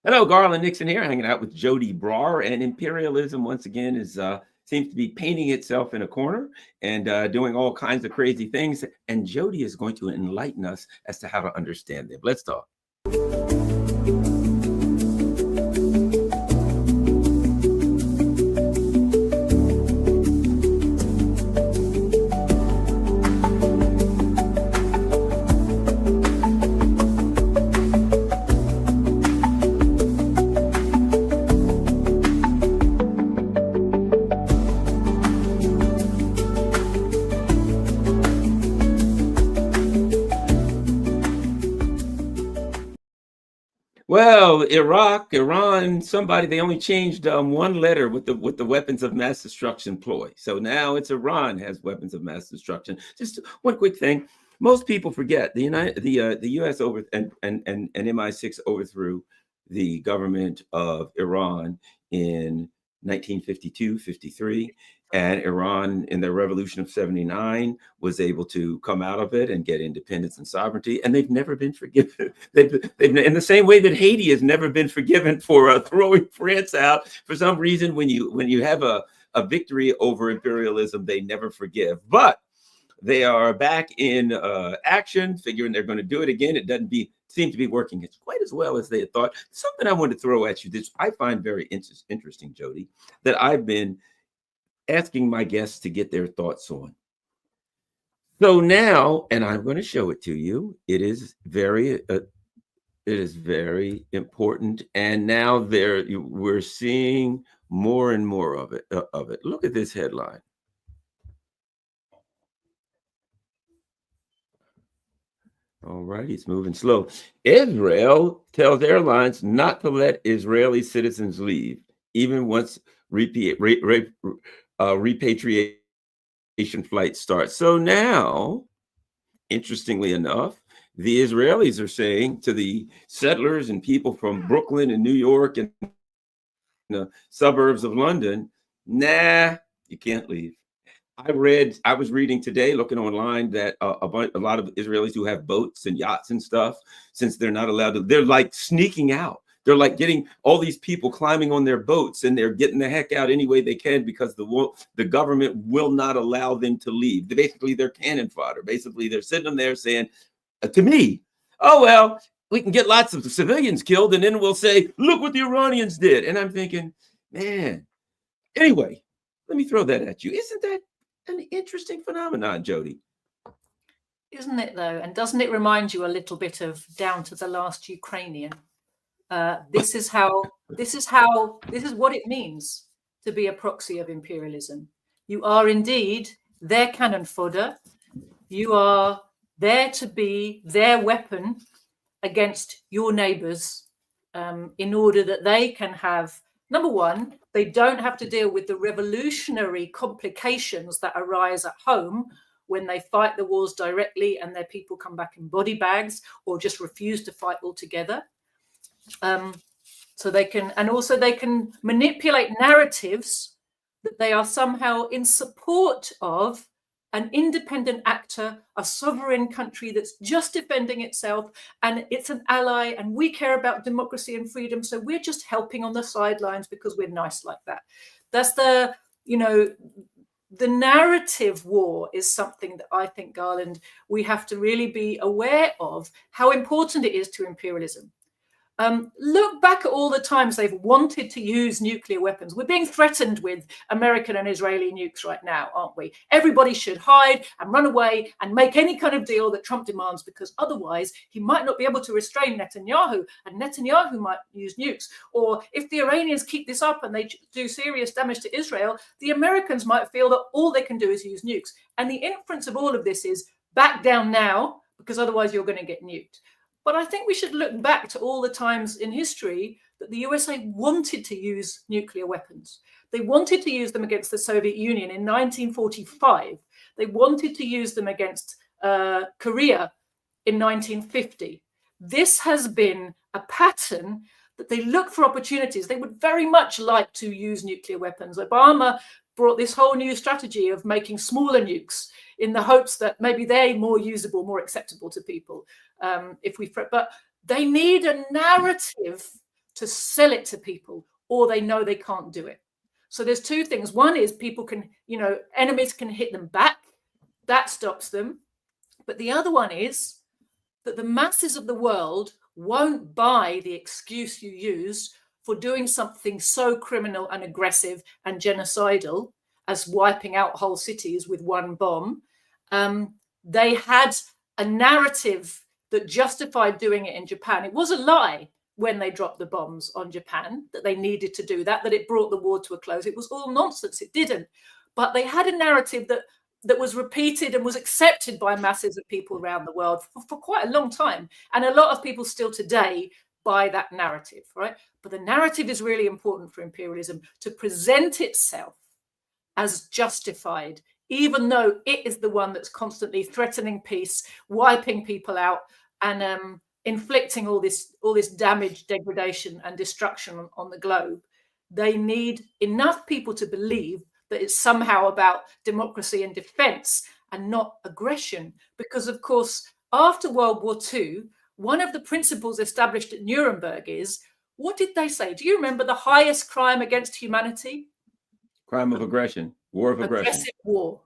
Hello, Garland Nixon here, hanging out with Joti Brar, and imperialism once again is seems to be painting itself in a corner and doing all kinds of crazy things. And Joti is going to enlighten us as to how to understand them. Let's talk. Well, Iran, somebody they only changed one letter with the weapons of mass destruction ploy. So now it's Iran has weapons of mass destruction. Just one quick thing: most people forget the U.S. over and MI6 overthrew the government of Iran in 1952, 53. And Iran, in their revolution of 79, was able to come out of it and get independence and sovereignty. And they've never been forgiven. They've in the same way that Haiti has never been forgiven for throwing France out. For some reason, when you have a victory over imperialism, they never forgive. But they are back in action, figuring they're going to do it again. It doesn't seem to be working quite as well as they had thought. Something I want to throw at you, this I find very interesting, Joti, that I've been asking my guests to get their thoughts on. So now, and I'm going to show it to you. It is very important. And now we're seeing more and more of it. Look at this headline. All right, it's moving slow. Israel tells airlines not to let Israeli citizens leave, even once repatriation flights start. So now, interestingly enough, the Israelis are saying to the settlers and people from Brooklyn and New York and the suburbs of London, nah, you can't leave. I was reading today, looking online, that a lot of Israelis who have boats and yachts and stuff, since they're not allowed to, they're like sneaking out. They're like getting all these people climbing on their boats, and they're getting the heck out any way they can because the government will not allow them to leave. Basically, they're cannon fodder. Basically, they're sitting there saying, to me, oh, well, we can get lots of civilians killed, and then we'll say, look what the Iranians did. And I'm thinking, man, anyway, let me throw that at you. Isn't that an interesting phenomenon, Joti? Isn't it, though? And doesn't it remind you a little bit of Down to the Last Ukrainian? This is what it means to be a proxy of imperialism. You are indeed their cannon fodder. You are there to be their weapon against your neighbors, in order that they can have, number one, they don't have to deal with the revolutionary complications that arise at home when they fight the wars directly and their people come back in body bags or just refuse to fight altogether. So they can manipulate narratives that they are somehow in support of an independent actor, a sovereign country that's just defending itself, and it's an ally, and we care about democracy and freedom, so we're just helping on the sidelines because we're nice like that. That's the narrative war is something that I think, Garland, we have to really be aware of how important it is to imperialism. Look back at all the times they've wanted to use nuclear weapons. We're being threatened with American and Israeli nukes right now, aren't we? Everybody should hide and run away and make any kind of deal that Trump demands, because otherwise he might not be able to restrain Netanyahu, and Netanyahu might use nukes. Or if the Iranians keep this up and they do serious damage to Israel, the Americans might feel that all they can do is use nukes. And the inference of all of this is back down now, because otherwise you're going to get nuked. But I think we should look back to all the times in history that the USA wanted to use nuclear weapons. They wanted to use them against the Soviet Union in 1945. They wanted to use them against Korea in 1950. This has been a pattern that they look for opportunities. They would very much like to use nuclear weapons. Obama brought this whole new strategy of making smaller nukes in the hopes that maybe they're more usable, more acceptable to people. But they need a narrative to sell it to people, or they know they can't do it. So there's two things. One is people can, enemies can hit them back. That stops them. But the other one is that the masses of the world won't buy the excuse you use for doing something so criminal and aggressive and genocidal as wiping out whole cities with one bomb. They had a narrative that justified doing it in Japan. It was a lie when they dropped the bombs on Japan, that they needed to do that it brought the war to a close. It was all nonsense. It didn't. But they had a narrative that was repeated and was accepted by masses of people around the world for quite a long time. And a lot of people still today buy that narrative, right? But the narrative is really important for imperialism, to present itself as justified, even though it is the one that's constantly threatening peace, wiping people out, and inflicting all this damage, degradation, and destruction on the globe. They need enough people to believe that it's somehow about democracy and defense and not aggression. Because, of course, after World War II, one of the principles established at Nuremberg is, what did they say? Do you remember the highest crime against humanity? Crime of aggression, war of aggression. Aggressive war.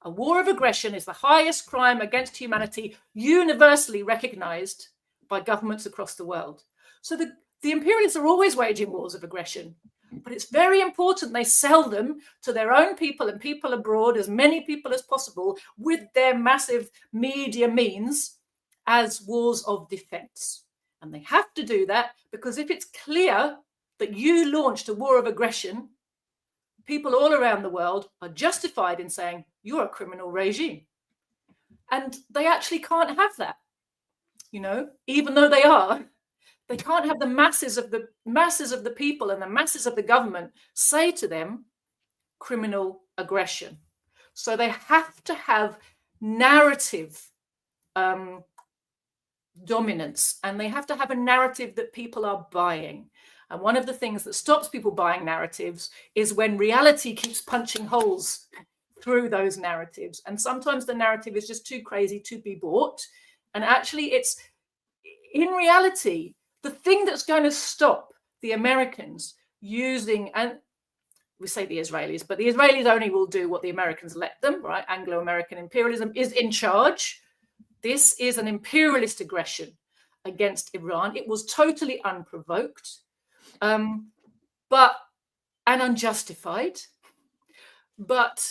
A war of aggression is the highest crime against humanity, universally recognized by governments across the world. So the imperialists are always waging wars of aggression. But it's very important they sell them to their own people and people abroad, as many people as possible, with their massive media means, as wars of defense. And they have to do that because if it's clear that you launched a war of aggression, people all around the world are justified in saying, you're a criminal regime. And they actually can't have that, even though they are. They can't have the masses of the people and the masses of the government say to them criminal aggression. So they have to have narrative dominance, and they have to have a narrative that people are buying. And one of the things that stops people buying narratives is when reality keeps punching holes through those narratives. And sometimes the narrative is just too crazy to be bought. And actually, it's in reality, the thing that's going to stop the Americans using, and we say the Israelis, but the Israelis only will do what the Americans let them, right? Anglo-American imperialism is in charge. This is an imperialist aggression against Iran. It was totally unprovoked, but and unjustified. But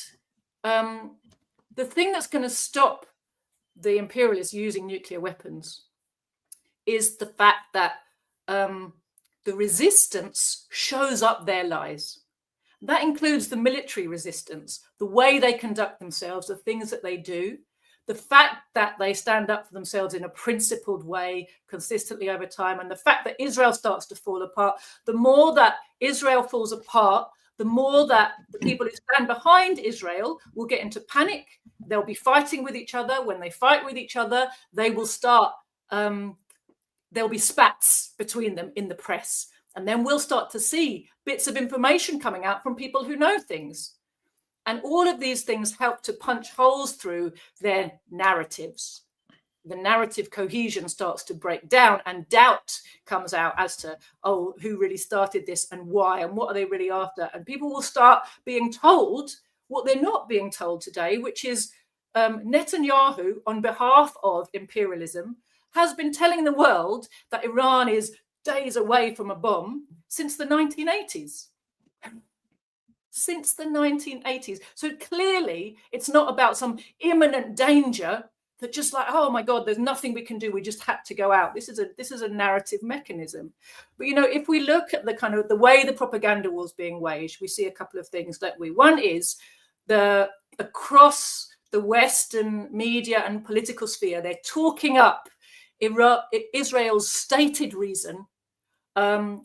the thing that's going to stop the imperialists using nuclear weapons is the fact that the resistance shows up their lies. That includes the military resistance, the way they conduct themselves, the things that they do, the fact that they stand up for themselves in a principled way consistently over time, and the fact that Israel starts to fall apart. The more that Israel falls apart, the more that the people who stand behind Israel will get into panic. They'll be fighting with each other. When they fight with each other, they will start, there'll be spats between them in the press. And then we'll start to see bits of information coming out from people who know things. And all of these things help to punch holes through their narratives. The narrative cohesion starts to break down, and doubt comes out as to, who really started this and why, and what are they really after? And people will start being told what they're not being told today, which is Netanyahu, on behalf of imperialism, has been telling the world that Iran is days away from a bomb since the 1980s. Since the 1980s. So clearly, it's not about some imminent danger that just like, oh my God, there's nothing we can do. We just had to go out. This is a narrative mechanism. But, if we look at the way the propaganda was being waged, we see a couple of things that one is across the Western media and political sphere, they're talking up Israel's stated reason,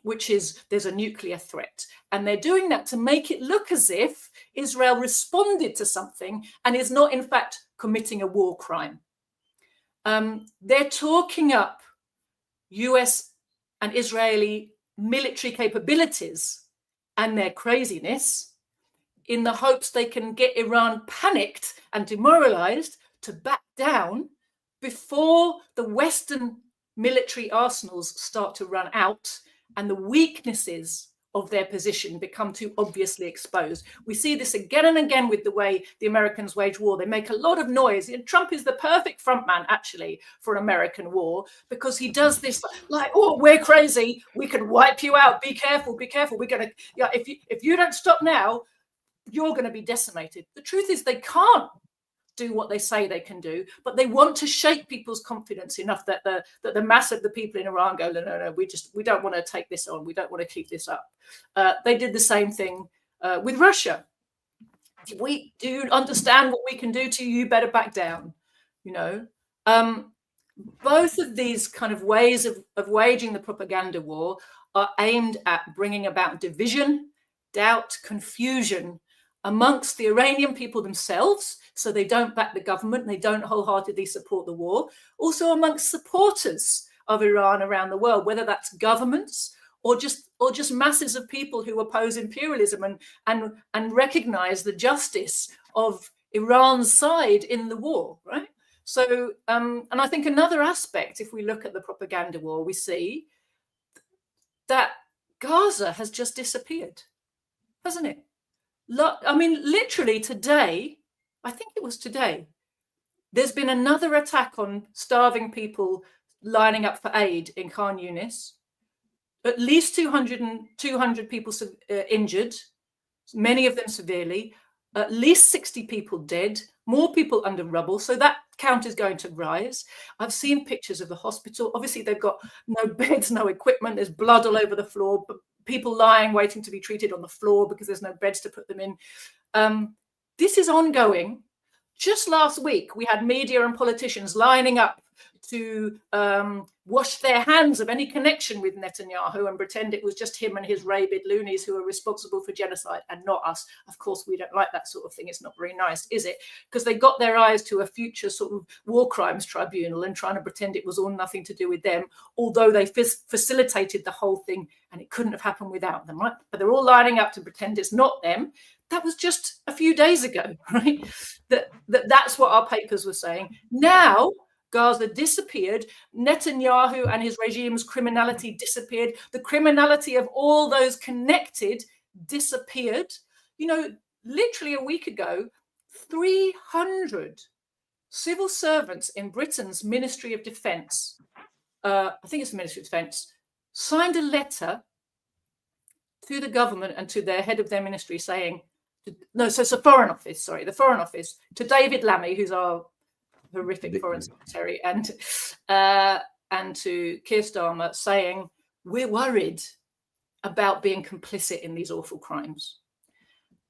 which is there's a nuclear threat. And they're doing that to make it look as if Israel responded to something and is not, in fact, committing a war crime. They're talking up US and Israeli military capabilities and their craziness in the hopes they can get Iran panicked and demoralized to back down before the Western military arsenals start to run out and the weaknesses of their position become too obviously exposed. We see this again and again with the way the Americans wage war. They make a lot of noise. And Trump is the perfect frontman, actually, for an American war, because he does this like, oh, we're crazy. We can wipe you out. Be careful. Be careful. We're going to, yeah, if you don't stop now, you're going to be decimated. The truth is they can't do what they say they can do, but they want to shake people's confidence enough that the mass of the people in Iran go, no, we don't want to take this on. We don't want to keep this up. They did the same thing with Russia. We do understand what we can do to you. You better back down. You know, both of these kind of ways of waging the propaganda war are aimed at bringing about division, doubt, confusion amongst the Iranian people themselves, so they don't back the government, they don't wholeheartedly support the war. Also amongst supporters of Iran around the world, whether that's governments or just masses of people who oppose imperialism and recognize the justice of Iran's side in the war, right? So, and I think another aspect, if we look at the propaganda war, we see that Gaza has just disappeared, hasn't it? I mean, literally today, I think it was today, there's been another attack on starving people lining up for aid in Khan Yunis. At least 200 people injured, many of them severely, at least 60 people dead, more people under rubble. So that count is going to rise. I've seen pictures of the hospital. Obviously, they've got no beds, no equipment. There's blood all over the floor. People lying, waiting to be treated on the floor because there's no beds to put them in. This is ongoing. Just last week, we had media and politicians lining up to wash their hands of any connection with Netanyahu and pretend it was just him and his rabid loonies who are responsible for genocide and not us. Of course, we don't like that sort of thing. It's not very nice, is it? Because they got their eyes to a future sort of war crimes tribunal and trying to pretend it was all nothing to do with them, although they facilitated the whole thing and it couldn't have happened without them, right? But they're all lining up to pretend it's not them. That was just a few days ago, right? That's what our papers were saying. Now, Gaza disappeared. Netanyahu and his regime's criminality disappeared. The criminality of all those connected disappeared. You know, literally a week ago, 300 civil servants in Britain's Ministry of Defence, I think it's the Ministry of Defence, signed a letter to the government and to their head of their ministry saying, no, so it's the Foreign Office, to David Lammy, who's our horrific foreign secretary, and to Keir Starmer, saying, we're worried about being complicit in these awful crimes.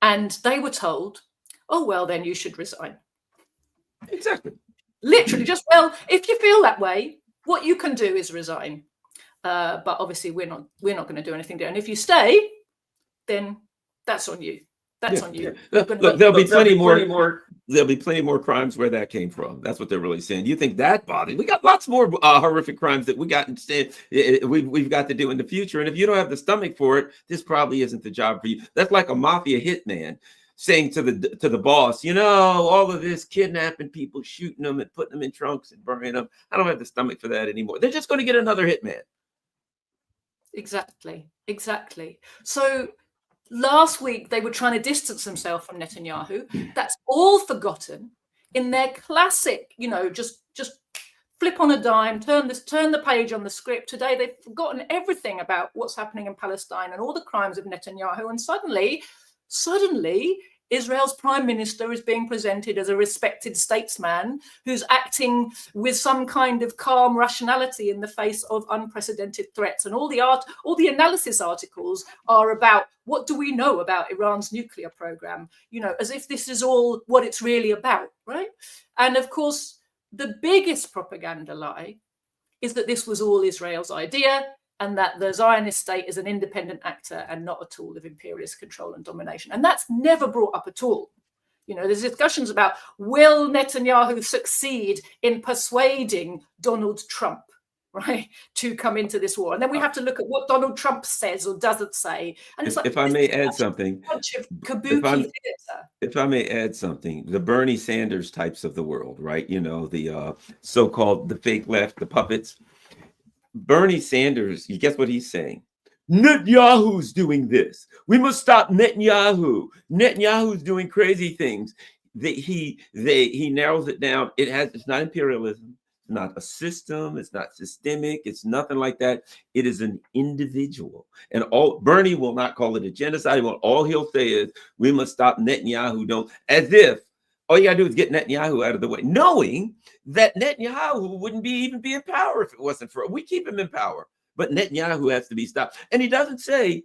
And they were told, oh, well, then you should resign. Exactly. Literally, just, well, if you feel that way, what you can do is resign. But obviously, we're not going to do anything there. And if you stay, then that's on you. That's on you. Look, there'll be plenty more. There'll be plenty more crimes where that came from. That's what they're really saying. You think that bothers? We got lots more horrific crimes that we got instead. We've got to do in the future. And if you don't have the stomach for it, this probably isn't the job for you. That's like a mafia hitman saying to the boss, you know, all of this kidnapping people, shooting them and putting them in trunks and burning them. I don't have the stomach for that anymore. They're just going to get another hitman. Exactly. So last week, they were trying to distance themselves from Netanyahu. That's all forgotten in their classic, you know, just flip on a dime, turn the page on the script. Today, they've forgotten everything about what's happening in Palestine and all the crimes of Netanyahu. And suddenly, Israel's prime minister is being presented as a respected statesman who's acting with some kind of calm rationality in the face of unprecedented threats. And all the analysis articles are about what do we know about Iran's nuclear program, you know, as if this is all what it's really about, right? And of course, the biggest propaganda lie is that this was all Israel's idea, and that the Zionist state is an independent actor and not a tool of imperialist control and domination. And that's never brought up at all. You know, there's discussions about, will Netanyahu succeed in persuading Donald Trump, right, to come into this war? And then we have to look at what Donald Trump says or doesn't say. And it's if I may add something, if I may add something, the Bernie Sanders types of the world, right? You know, the so-called the fake left, the puppets. Bernie Sanders, you guess what he's saying? Netanyahu's doing this. We must stop Netanyahu. Netanyahu's doing crazy things. He narrows it down. It's not imperialism. It's not a system. It's not systemic. It's nothing like that. It is an individual. And Bernie will not call it a genocide. All he'll say is we must stop Netanyahu. As if all you gotta do is get Netanyahu out of the way, knowing that Netanyahu wouldn't even be in power if it wasn't for we keep him in power. But Netanyahu has to be stopped. And he doesn't say,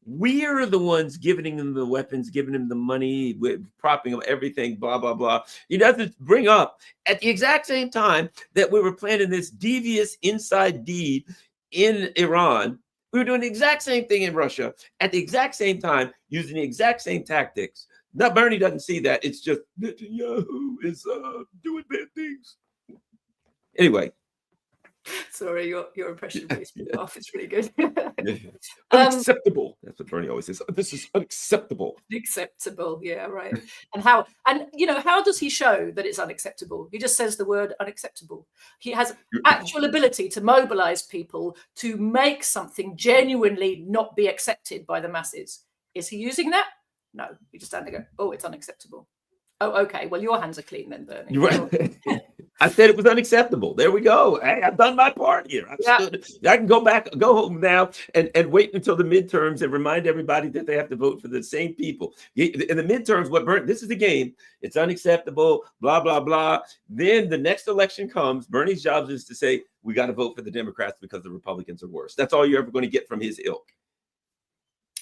we're the ones giving him the weapons, giving him the money, propping up everything, blah, blah, blah. He doesn't bring up at the exact same time that we were planning this devious inside deed in Iran. We were doing the exact same thing in Russia at the exact same time, using the exact same tactics. Now, Bernie doesn't see that. It's just Netanyahu is doing bad things. Anyway. Sorry, your impression of me off is really good. Unacceptable. That's what Bernie always says. This is unacceptable. Unacceptable, yeah, right. And how does he show that it's unacceptable? He just says the word unacceptable. He has actual ability to mobilize people to make something genuinely not be accepted by the masses. Is he using that? No. You just stand there and go, oh, it's unacceptable. Oh, okay. Well, your hands are clean then, Bernie. Right. I said it was unacceptable. There we go. Hey, I've done my part here. I can go home now and wait until the midterms and remind everybody that they have to vote for the same people. In the midterms, this is the game. It's unacceptable, blah, blah, blah. Then the next election comes. Bernie's job is to say, we got to vote for the Democrats because the Republicans are worse. That's all you're ever going to get from his ilk.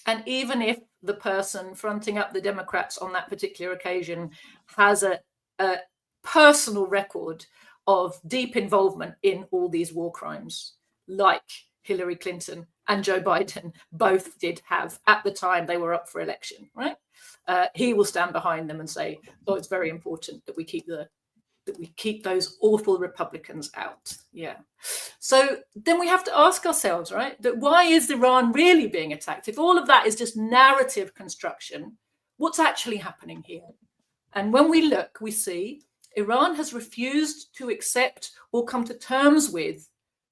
And even if the person fronting up the Democrats on that particular occasion has a personal record of deep involvement in all these war crimes, like Hillary Clinton and Joe Biden both did have at the time they were up for election, right? He will stand behind them and say, oh, it's very important that we keep those awful Republicans out. Yeah. So then we have to ask ourselves, right, that why is Iran really being attacked? If all of that is just narrative construction, what's actually happening here? And when we look, we see Iran has refused to accept or come to terms with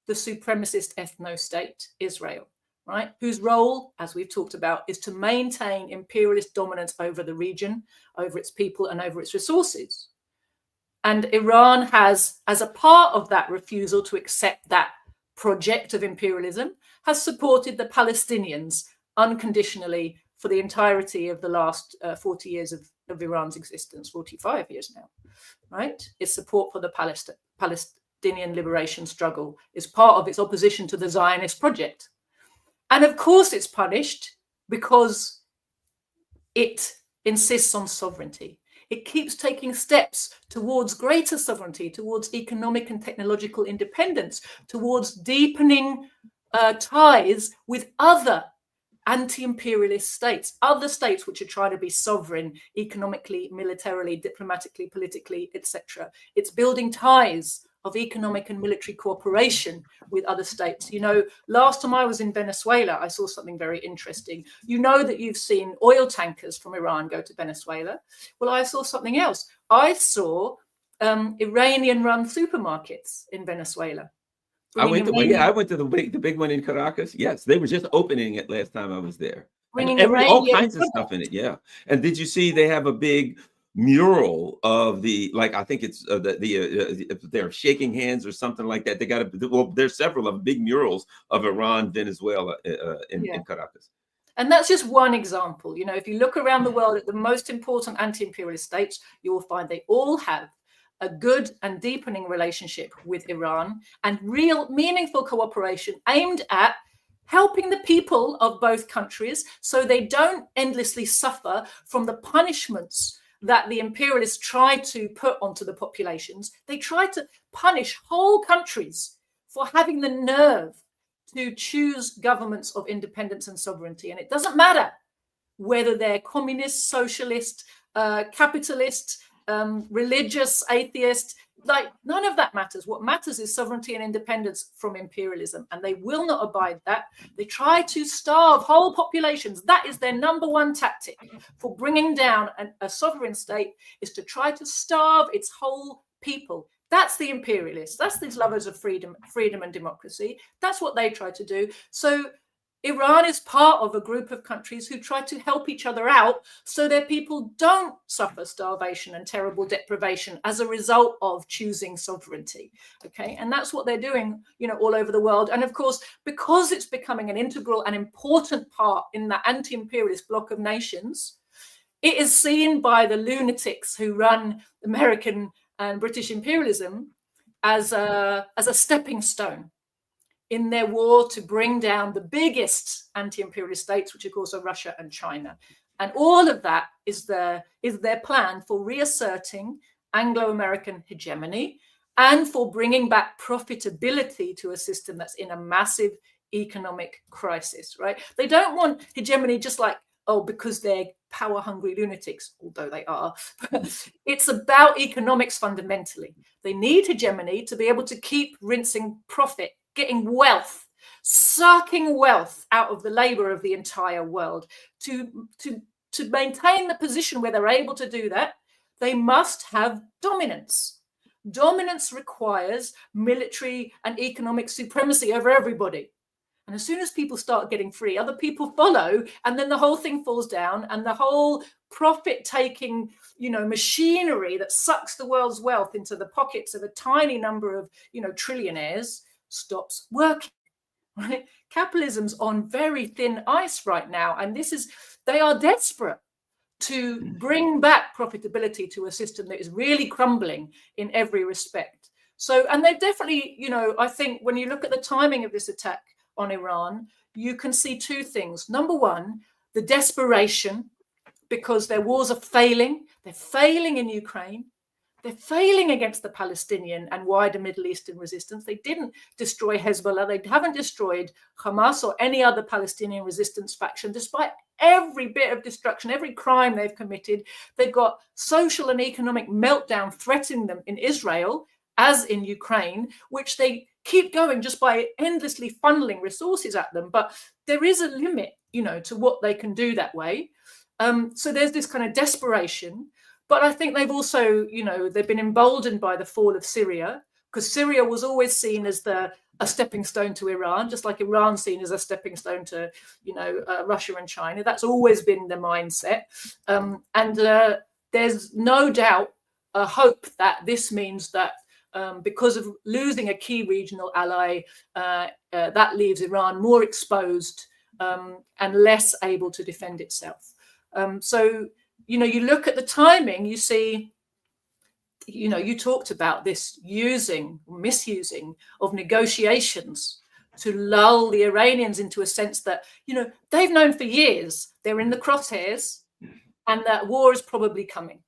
the supremacist ethno-state, Israel, right? Whose role, as we've talked about, is to maintain imperialist dominance over the region, over its people, and over its resources. And Iran has, as a part of that refusal to accept that project of imperialism, has supported the Palestinians unconditionally for the entirety of the last 40 years of Iran's existence, 45 years now, right? Its support for the Palestinian liberation struggle is part of its opposition to the Zionist project. And of course it's punished because it insists on sovereignty. It keeps taking steps towards greater sovereignty, towards economic and technological independence, towards deepening ties with other anti-imperialist states, other states which are trying to be sovereign economically, militarily, diplomatically, politically, etc. It's building ties of economic and military cooperation with other states. You know, last time I was in Venezuela, I saw something very interesting. You know that you've seen oil tankers from Iran go to Venezuela. Well, I saw something else. I saw Iranian-run supermarkets in Venezuela. I went to the big one in Caracas. Yes, they were just opening it last time I was there. All kinds of stuff in it. Yeah. And did you see they have a big mural of I think it's they're shaking hands or something like that. They got there's several of big murals of Iran, Venezuela in Caracas. And that's just one example. You know, if you look around the world at the most important anti-imperialist states, you will find they all have a good and deepening relationship with Iran and real meaningful cooperation aimed at helping the people of both countries so they don't endlessly suffer from the punishments that the imperialists try to put onto the populations. They try to punish whole countries for having the nerve to choose governments of independence and sovereignty. And it doesn't matter whether they're communist, socialist, capitalist, religious, atheist, like none of that matters. What matters is sovereignty and independence from imperialism, and they will not abide that. They try to starve whole populations. That is their number one tactic for bringing down a sovereign state, is to try to starve its whole people. That's the imperialists. That's these lovers of freedom and democracy. That's what they try to do. So Iran is part of a group of countries who try to help each other out so their people don't suffer starvation and terrible deprivation as a result of choosing sovereignty. Okay, and that's what they're doing, all over the world. And of course, because it's becoming an integral and important part in the anti-imperialist bloc of nations, it is seen by the lunatics who run American and British imperialism as a stepping stone in their war to bring down the biggest anti-imperialist states, which of course are Russia and China. And all of that is their plan for reasserting Anglo-American hegemony and for bringing back profitability to a system that's in a massive economic crisis, right? They don't want hegemony just like, because they're power-hungry lunatics, although they are. It's about economics fundamentally. They need hegemony to be able to keep rinsing profit, getting wealth, sucking wealth out of the labor of the entire world. To maintain the position where they're able to do that, they must have dominance. Dominance requires military and economic supremacy over everybody. And as soon as people start getting free, other people follow, and then the whole thing falls down, and the whole profit-taking, machinery that sucks the world's wealth into the pockets of a tiny number of, trillionaires stops working. Right? Capitalism's on very thin ice right now, and they are desperate to bring back profitability to a system that is really crumbling in every respect. So, and they're definitely, I think when you look at the timing of this attack on Iran, you can see two things. Number one, the desperation, because their wars are failing. They're failing in Ukraine. They're failing against the Palestinian and wider Middle Eastern resistance. They didn't destroy Hezbollah. They haven't destroyed Hamas or any other Palestinian resistance faction, despite every bit of destruction, every crime they've committed. They've got social and economic meltdown threatening them in Israel, as in Ukraine, which they keep going just by endlessly funneling resources at them. But there is a limit, to what they can do that way. So there's this kind of desperation. But I think they've also, they've been emboldened by the fall of Syria, because Syria was always seen as a stepping stone to Iran, just like Iran's seen as a stepping stone to, Russia and China. That's always been the mindset. And there's no doubt a hope that this means that because of losing a key regional ally, that leaves Iran more exposed and less able to defend itself. So, you look at the timing, you see, you talked about this misusing of negotiations to lull the Iranians into a sense that, they've known for years they're in the crosshairs and that war is probably coming.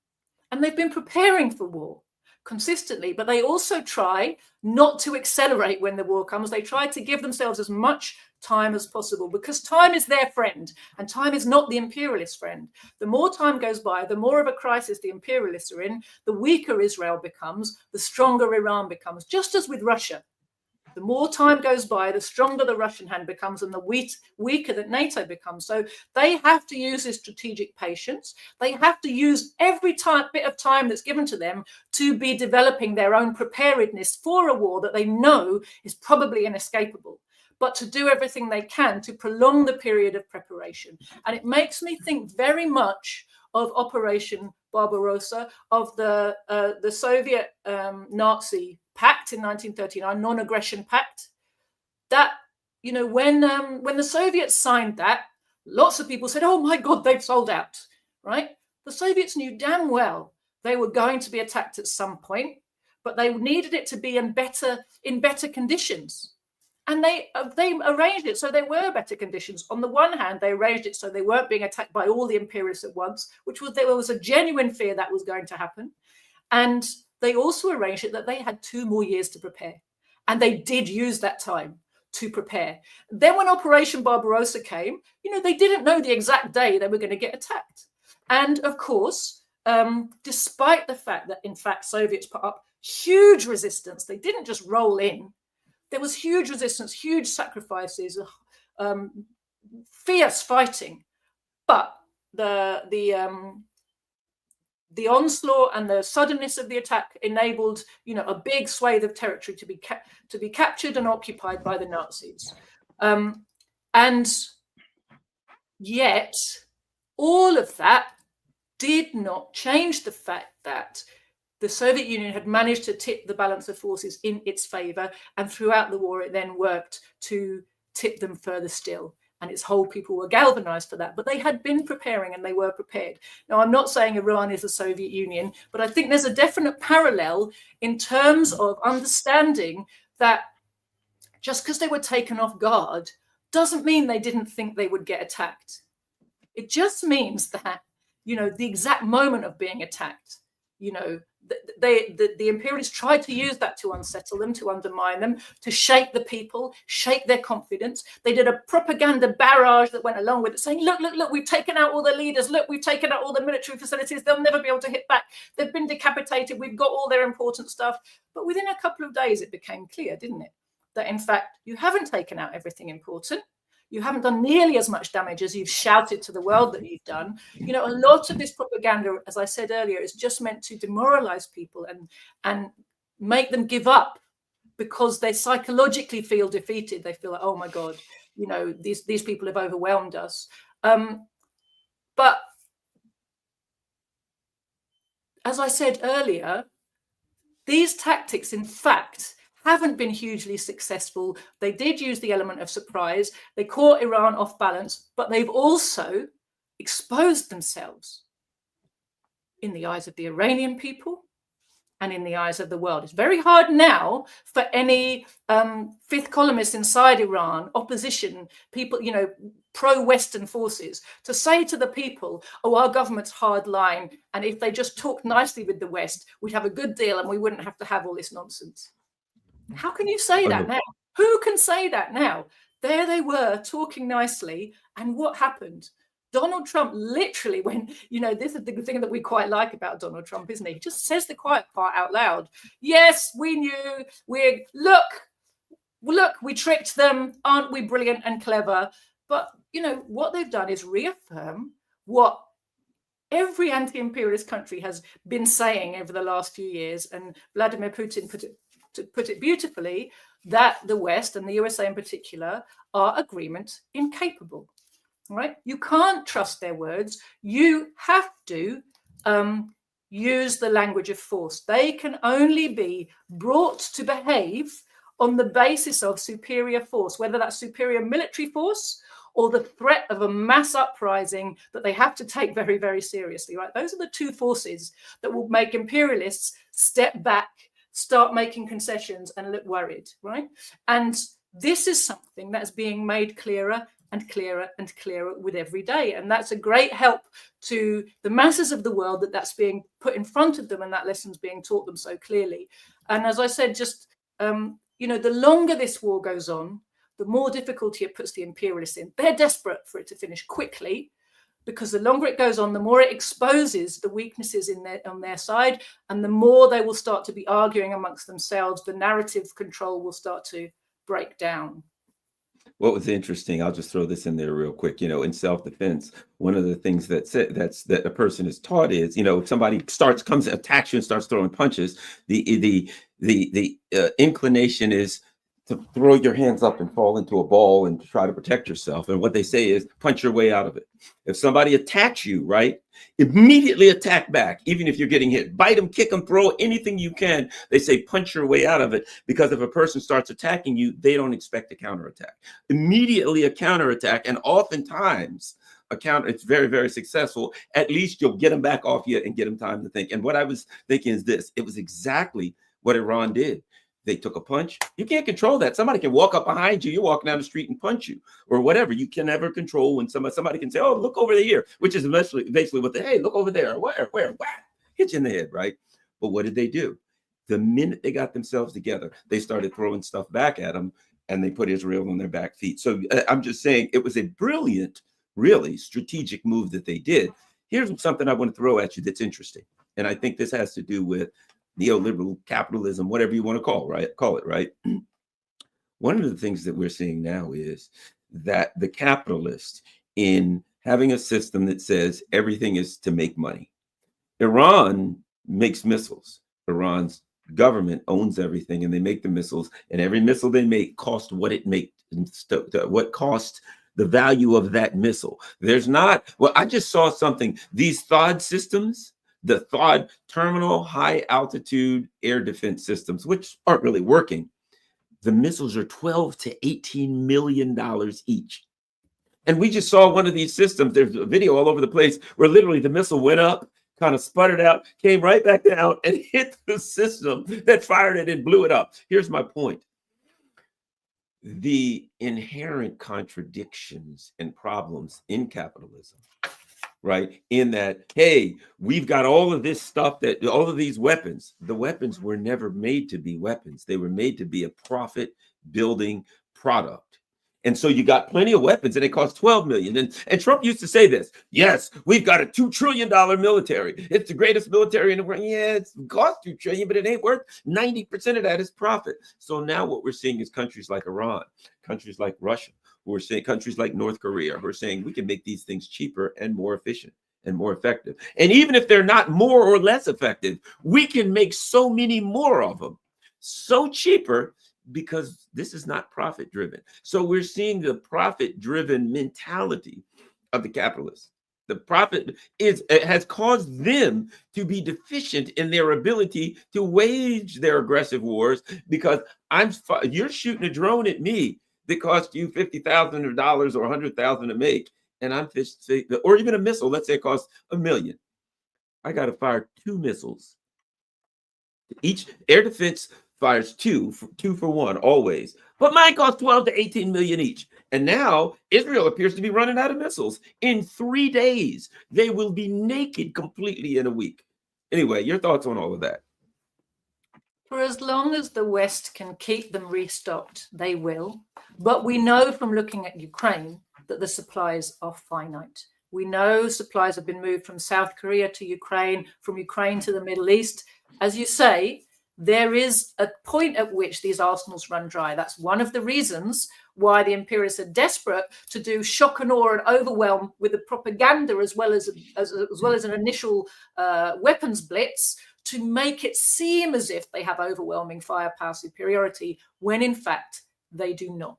And they've been preparing for war consistently, but they also try not to accelerate when the war comes. They try to give themselves as much time as possible, because time is their friend and time is not the imperialist friend. The more time goes by, the more of a crisis the imperialists are in, the weaker Israel becomes, the stronger Iran becomes, just as with Russia. The more time goes by, the stronger the Russian hand becomes and the weaker that NATO becomes. So they have to use this strategic patience. They have to use every bit of time that's given to them to be developing their own preparedness for a war that they know is probably inescapable, but to do everything they can to prolong the period of preparation. And it makes me think very much of Operation Barbarossa, of the Soviet Nazi pact in 1939, non-aggression pact. That, when the Soviets signed that, lots of people said, "Oh my God, they've sold out," right? The Soviets knew damn well they were going to be attacked at some point, but they needed it to be in better conditions. And they arranged it so there were better conditions. On the one hand, they arranged it so they weren't being attacked by all the imperialists at once, there was a genuine fear that was going to happen. And they also arranged it that they had 2 more years to prepare. And they did use that time to prepare. Then when Operation Barbarossa came, they didn't know the exact day they were going to get attacked. And of course, despite the fact that, in fact, Soviets put up huge resistance, they didn't just roll in. There was huge resistance, huge sacrifices, fierce fighting. But the onslaught and the suddenness of the attack enabled, a big swathe of territory to be captured and occupied by the Nazis. And yet, all of that did not change the fact that the Soviet Union had managed to tip the balance of forces in its favor. And throughout the war, it then worked to tip them further still. And its whole people were galvanized for that. But they had been preparing and they were prepared. Now, I'm not saying Iran is the Soviet Union, but I think there's a definite parallel in terms of understanding that just because they were taken off guard doesn't mean they didn't think they would get attacked. It just means that, the exact moment of being attacked, the imperialists tried to use that to unsettle them, to undermine them, to shake the people, shake their confidence. They did a propaganda barrage that went along with it, saying, look, we've taken out all the leaders. Look, we've taken out all the military facilities. They'll never be able to hit back. They've been decapitated. We've got all their important stuff. But within a couple of days, it became clear, didn't it, that in fact, you haven't taken out everything important. You haven't done nearly as much damage as you've shouted to the world that you've done. A lot of this propaganda, as I said earlier, is just meant to demoralize people and make them give up because they psychologically feel defeated. They feel like, oh my God, these people have overwhelmed us. But as I said earlier, these tactics, in fact, haven't been hugely successful. They did use the element of surprise. They caught Iran off balance, but they've also exposed themselves in the eyes of the Iranian people and in the eyes of the world. It's very hard now for any fifth columnists inside Iran, opposition people, pro-Western forces, to say to the people, oh, our government's hard line, and if they just talked nicely with the West, we'd have a good deal and we wouldn't have to have all this nonsense. How can you say that now? Who can say that now? There they were talking nicely. And what happened? Donald Trump literally went, this is the thing that we quite like about Donald Trump, isn't he? He just says the quiet part out loud. Yes, we knew. Look, we tricked them. Aren't we brilliant and clever? But, what they've done is reaffirm what every anti-imperialist country has been saying over the last few years. And Vladimir Putin put it beautifully, that the West and the USA in particular are agreement incapable, right? You can't trust their words. You have to use the language of force. They can only be brought to behave on the basis of superior force, whether that's superior military force or the threat of a mass uprising that they have to take very, very seriously, right? Those are the two forces that will make imperialists step back, start making concessions and look worried, right? And this is something that's being made clearer and clearer and clearer with every day. And that's a great help to the masses of the world that that's being put in front of them and that lesson's being taught them so clearly. And as I said, just, the longer this war goes on, the more difficulty it puts the imperialists in. They're desperate for it to finish quickly, because the longer it goes on, the more it exposes the weaknesses on their side, and the more they will start to be arguing amongst themselves. The narrative control will start to break down. What was interesting, I'll just throw this in there real quick, in self-defense, one of the things that a person is taught is, if somebody attacks you and starts throwing punches, the inclination is to throw your hands up and fall into a ball and try to protect yourself. And what they say is punch your way out of it. If somebody attacks you, right, immediately attack back, even if you're getting hit. Bite them, kick them, throw anything you can. They say punch your way out of it, because if a person starts attacking you, they don't expect a counterattack. Immediately a counterattack, and oftentimes it's very, very successful. At least you'll get them back off you and get them time to think. And what I was thinking is this: it was exactly what Iran did. They took a punch. You can't control that. Somebody can walk up behind you. You're walking down the street and punch you or whatever. You can never control when somebody can say, oh, look over here, which is basically what hey, look over there. Where, hit you in the head, right? But what did they do? The minute they got themselves together, they started throwing stuff back at them, and they put Israel on their back feet. So I'm just saying it was a brilliant, really strategic move that they did. Here's something I want to throw at you that's interesting. And I think this has to do with neoliberal capitalism, whatever you want to call it, right? One of the things that we're seeing now is that the capitalist, in having a system that says everything is to make money. Iran makes missiles. Iran's government owns everything, and they make the missiles, and every missile they make cost what it makes, what cost the value of that missile. There's not, well, I just saw something. These THAAD systems, the THAAD terminal high altitude air defense systems, which aren't really working, the missiles are $12 to $18 million each. And we just saw one of these systems. There's a video all over the place where literally the missile went up, kind of sputtered out, came right back down and hit the system that fired it and blew it up. Here's my point. The inherent contradictions and problems in capitalism, right? In that, hey, we've got all of this stuff, that all of these weapons, the weapons were never made to be weapons. They were made to be a profit building product. And so you got plenty of weapons and it costs 12 million. And Trump used to say this, yes, we've got a $2 trillion military. It's the greatest military in the world. Yeah, it costs $2 trillion, but it ain't worth 90% of that is profit. So now what we're seeing is countries like Iran, countries like Russia, who are saying, countries like North Korea, who are saying we can make these things cheaper and more efficient and more effective. And even if they're not more or less effective, we can make so many more of them, so cheaper, because this is not profit driven. So we're seeing the profit driven mentality of the capitalists. The profit has caused them to be deficient in their ability to wage their aggressive wars, because you're shooting a drone at me that cost you $50,000 or $100,000 to make, and I'm or even a missile. Let's say it costs $1 million. I got to fire 2 missiles. Each air defense fires two for one always, but mine costs 12 to 18 million each. And now Israel appears to be running out of missiles. In 3 days, they will be naked completely in a week. Anyway, your thoughts on all of that? For as long as the West can keep them restocked, they will. But we know from looking at Ukraine that the supplies are finite. We know supplies have been moved from South Korea to Ukraine, from Ukraine to the Middle East. As you say, there is a point at which these arsenals run dry. That's one of the reasons why the imperialists are desperate to do shock and awe and overwhelm with the propaganda, as well as an initial weapons blitz, to make it seem as if they have overwhelming firepower superiority, when in fact they do not.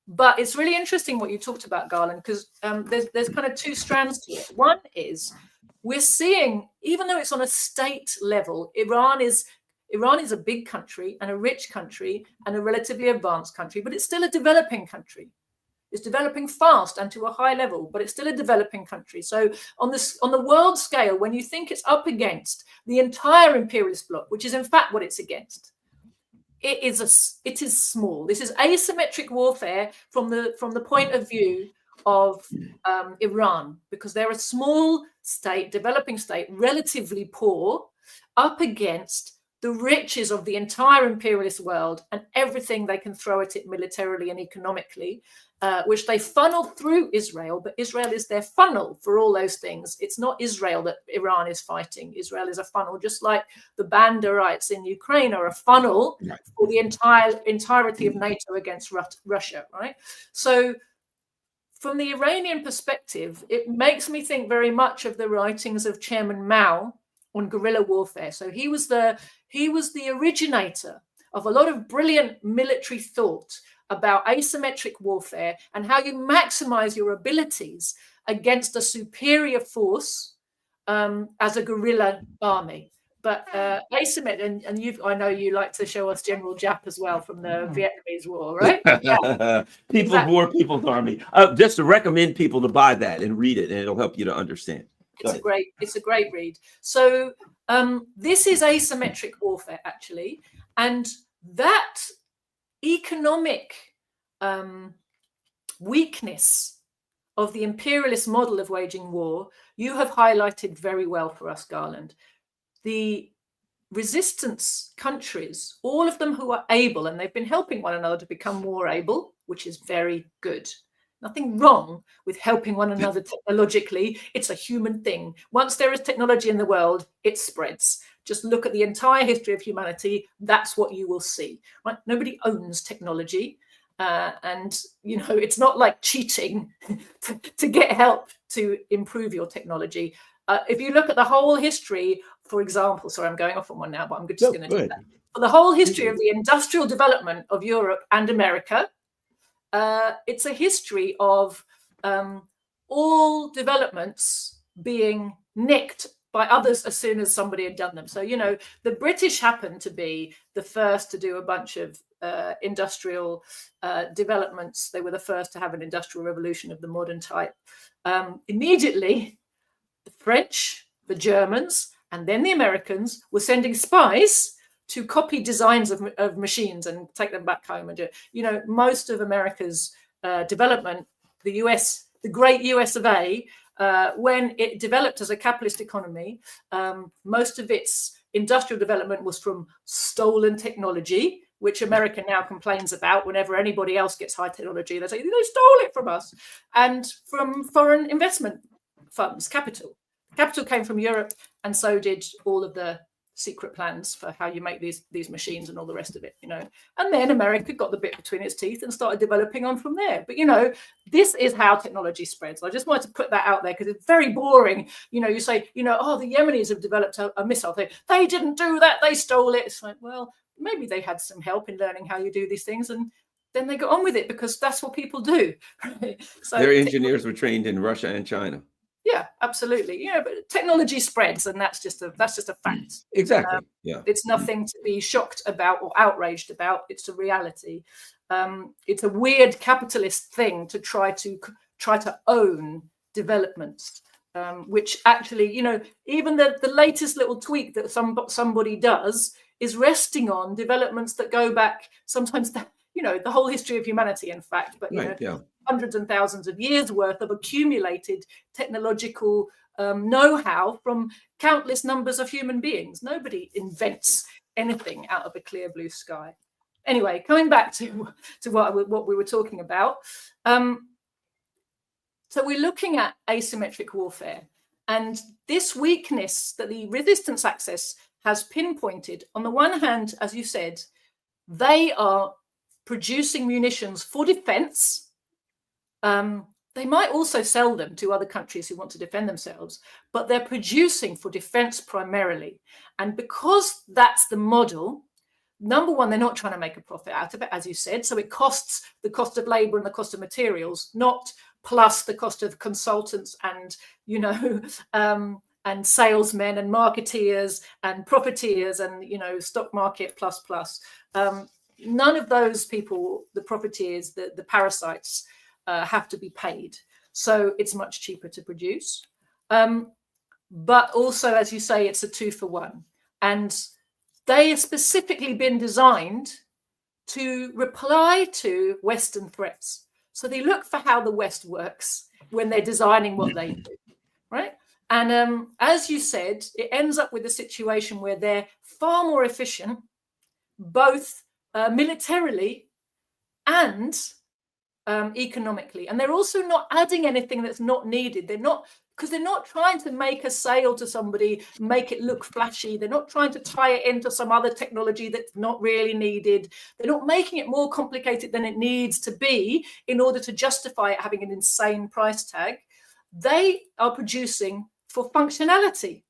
But it's really interesting what you talked about, Garland, because there's kind of 2 strands to it. One is, we're seeing, even though it's on a state level, Iran is a big country and a rich country and a relatively advanced country, but it's still a developing country. It's developing fast and to a high level, but it's still a developing country. So on the world scale, when you think it's up against the entire imperialist bloc, which is in fact what it's against, it is small. This is asymmetric warfare from the point of view of Iran, because they're a small state, developing state, relatively poor, up against the riches of the entire imperialist world and everything they can throw at it militarily and economically, which they funnel through Israel. But Israel is their funnel for all those things. It's not Israel that Iran is fighting. Israel is a funnel, just like the Banderites in Ukraine are a funnel for the entirety of NATO against Russia, right? So from the Iranian perspective, it makes me think very much of the writings of Chairman Mao on guerrilla warfare. So he was the originator of a lot of brilliant military thought about asymmetric warfare and how you maximize your abilities against a superior force as a guerrilla army. But asymmetric, and I know you like to show us General Giap as well from the Vietnamese War, right? Yeah. People's War, People's Army. Just to recommend people to buy that and read it, and it'll help you to understand. It's a great read. So this is asymmetric warfare, actually, and that economic weakness of the imperialist model of waging war, you have highlighted very well for us, Garland. The resistance countries, all of them who are able, and they've been helping one another to become more able, which is very good. Nothing wrong with helping one another technologically. It's a human thing. Once there is technology in the world, it spreads. Just look at the entire history of humanity. That's what you will see. Right? Nobody owns technology. And, it's not like cheating to get help to improve your technology. If you look at the whole history, for example, sorry, I'm going off on one now, but I'm just going to do that. For the whole history of the industrial development of Europe and America, it's a history of all developments being nicked by others as soon as somebody had done them. So, you know, the British happened to be the first to do a bunch of industrial developments. They were the first to have an industrial revolution of the modern type. Immediately, the French, the Germans, and then the Americans were sending spies to copy designs of machines and take them back home and do it. You know, most of America's development, the US, the great US of A, when it developed as a capitalist economy, most of its industrial development was from stolen technology, which America now complains about whenever anybody else gets high technology. They say, they stole it from us. And from foreign investment funds, capital. Capital came from Europe, and so did all of the secret plans for how you make these machines and all the rest of it, you know. And then America got the bit between its teeth and started developing on from there. But, you know, this is how technology spreads. I just wanted to put that out there because it's very boring. You know, you say, you know, oh, the Yemenis have developed a missile. They didn't do that. They stole it. It's like, well, maybe they had some help in learning how you do these things, and then they got on with it because that's what people do. Right? So their engineers were trained in Russia and China. Yeah, absolutely. You know, but technology spreads, and that's just a fact. Exactly. Yeah. It's nothing to be shocked about or outraged about. It's a reality. It's a weird capitalist thing to try to own developments, which actually, you know, even the latest little tweak that somebody does is resting on developments that go back sometimes, you know, the whole history of humanity, in fact. But you know, hundreds and thousands of years worth of accumulated technological know-how from countless numbers of human beings. Nobody invents anything out of a clear blue sky. Anyway, coming back to what we were talking about. So we're looking at asymmetric warfare, and this weakness that the resistance axis has pinpointed. On the one hand, as you said, they are producing munitions for defense. They might also sell them to other countries who want to defend themselves, but they're producing for defense primarily. And because that's the model, number one, they're not trying to make a profit out of it, as you said. So it costs the cost of labor and the cost of materials, not plus the cost of consultants and, you know, and salesmen and marketeers and profiteers and, you know, stock market plus. None of those people, the profiteers, the parasites, have to be paid. So it's much cheaper to produce. But also, as you say, it's a 2-for-1. And they have specifically been designed to reply to Western threats. So they look for how the West works when they're designing what they do, right? And as you said, it ends up with a situation where they're far more efficient, both militarily and economically. And they're also not adding anything that's not needed. They're not trying to make a sale to somebody, make it look flashy. They're not trying to tie it into some other technology that's not really needed. They're not making it more complicated than it needs to be in order to justify it having an insane price tag. They are producing for functionality.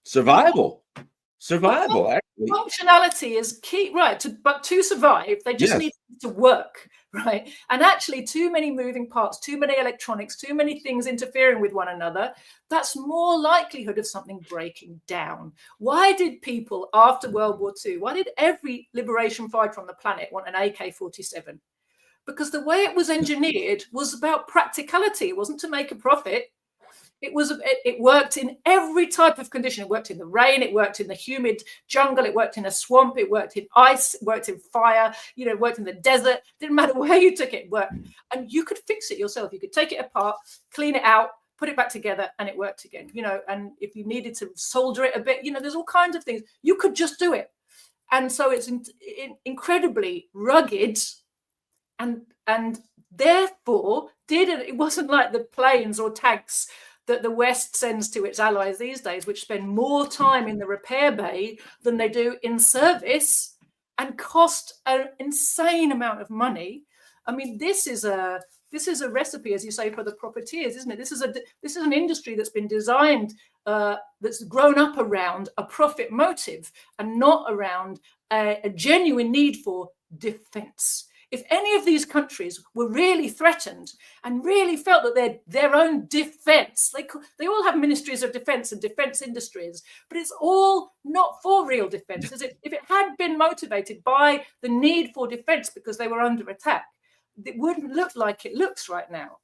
Survival, actually. Functionality is key, right? But to survive, they just need to work, right? And actually, too many moving parts, too many electronics, too many things interfering with one another, that's more likelihood of something breaking down. Why did people after World War II, why did every liberation fighter on the planet want an AK-47? Because the way it was engineered was about practicality. It wasn't to make a profit. It worked in every type of condition. It worked in the rain, it worked in the humid jungle, it worked in a swamp, it worked in ice, it worked in fire, you know, it worked in the desert. Didn't matter where you took it, it worked. And you could fix it yourself. You could take it apart, clean it out, put it back together, and it worked again. You know, and if you needed to solder it a bit, you know, there's all kinds of things. You could just do it. And so it's incredibly rugged, and therefore it wasn't like the planes or tanks that the West sends to its allies these days, which spend more time in the repair bay than they do in service and cost an insane amount of money. I mean, this is a recipe, as you say, for the profiteers, isn't it? This is an industry that's been designed, that's grown up around a profit motive and not around a genuine need for defense. If any of these countries were really threatened and really felt that their own defense, they all have ministries of defense and defense industries, but it's all not for real defense, is it? If it had been motivated by the need for defense because they were under attack, it wouldn't look like it looks right now.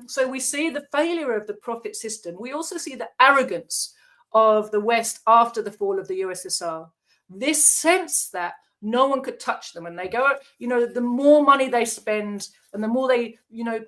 So we see the failure of the profit system. We also see the arrogance of the West after the fall of the USSR. This sense that no one could touch them, and they go, the more money they spend and the more they,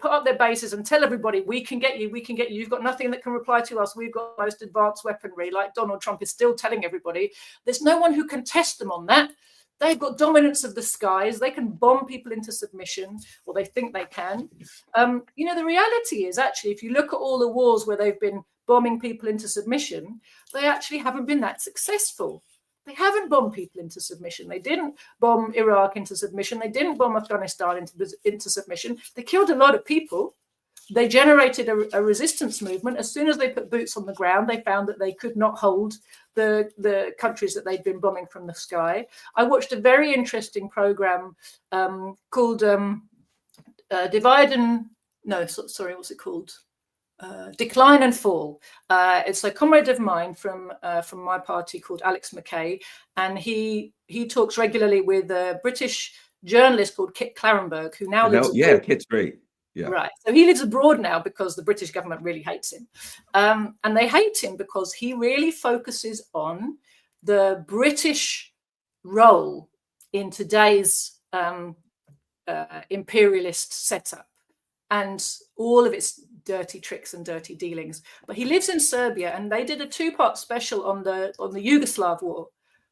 put up their bases and tell everybody, we can get you, you've got nothing that can reply to us, we've got most advanced weaponry, like Donald Trump is still telling everybody. There's no one who can test them on that. They've got dominance of the skies. They can bomb people into submission, or they think they can. The reality is, actually, if you look at all the wars where they've been bombing people into submission, they actually haven't been that successful. They haven't bombed people into submission. They didn't bomb Iraq into submission. They didn't bomb Afghanistan into submission. They killed a lot of people. They generated a resistance movement. As soon as they put boots on the ground, they found that they could not hold the countries that they'd been bombing from the sky. I watched a very interesting program called Decline and Fall. It's a comrade of mine from my party called Alex McKay, and he talks regularly with a British journalist called Kit Clarenberg, who now lives. Yeah, Kit's great. Yeah. Right. So he lives abroad now because the British government really hates him. And they hate him because he really focuses on the British role in today's imperialist setup and all of its dirty tricks and dirty dealings. But he lives in Serbia, and they did a 2-part special on the Yugoslav war,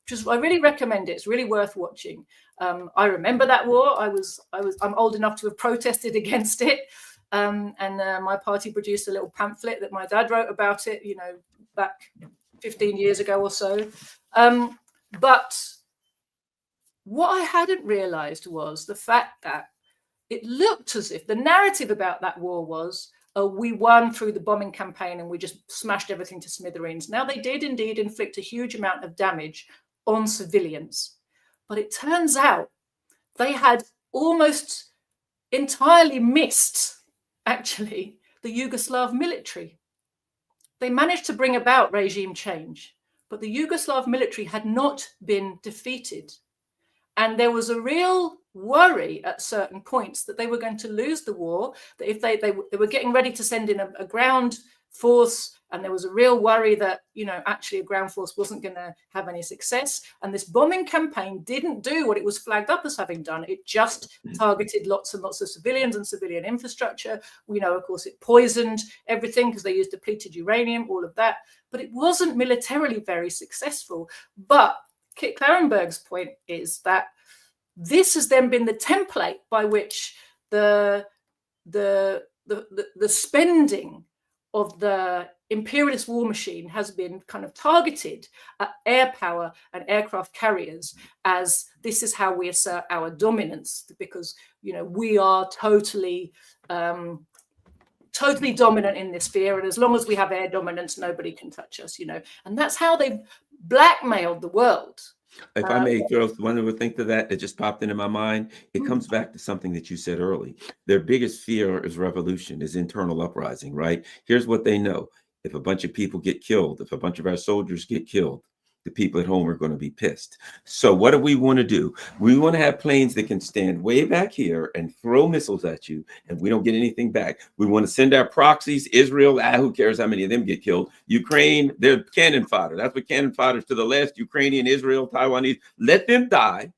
which is, I really recommend it. It's really worth watching. I remember that war. I'm old enough to have protested against it. And my party produced a little pamphlet that my dad wrote about it, back 15 years ago or so. But what I hadn't realized was the fact that it looked as if the narrative about that war was, we won through the bombing campaign and we just smashed everything to smithereens. Now, they did indeed inflict a huge amount of damage on civilians. But it turns out they had almost entirely missed, actually, the Yugoslav military. They managed to bring about regime change, but the Yugoslav military had not been defeated. And there was a real worry at certain points that they were going to lose the war, that if they were getting ready to send in a ground force, and there was a real worry that, actually a ground force wasn't going to have any success. And this bombing campaign didn't do what it was flagged up as having done. It just targeted lots and lots of civilians and civilian infrastructure. We know, of course, it poisoned everything because they used depleted uranium, all of that. But it wasn't militarily very successful. But Kit Clarenberg's point is that this has then been the template by which the spending of the imperialist war machine has been kind of targeted at air power and aircraft carriers, as this is how we assert our dominance, because we are totally dominant in this sphere, and as long as we have air dominance, nobody can touch us, and that's how they've blackmailed the world. If I may throw one other thing to that just popped into my mind, it comes back to something that you said early. Their biggest fear is revolution, is internal uprising, right? Here's what they know. If a bunch of people get killed, if a bunch of our soldiers get killed, the people at home are going to be pissed. So what do we want to do? We want to have planes that can stand way back here and throw missiles at you, and we don't get anything back. We want to send our proxies. Israel, who cares how many of them get killed? Ukraine, they're cannon fodder. That's what cannon fodder to the left. Ukrainian, Israel, Taiwanese, let them die.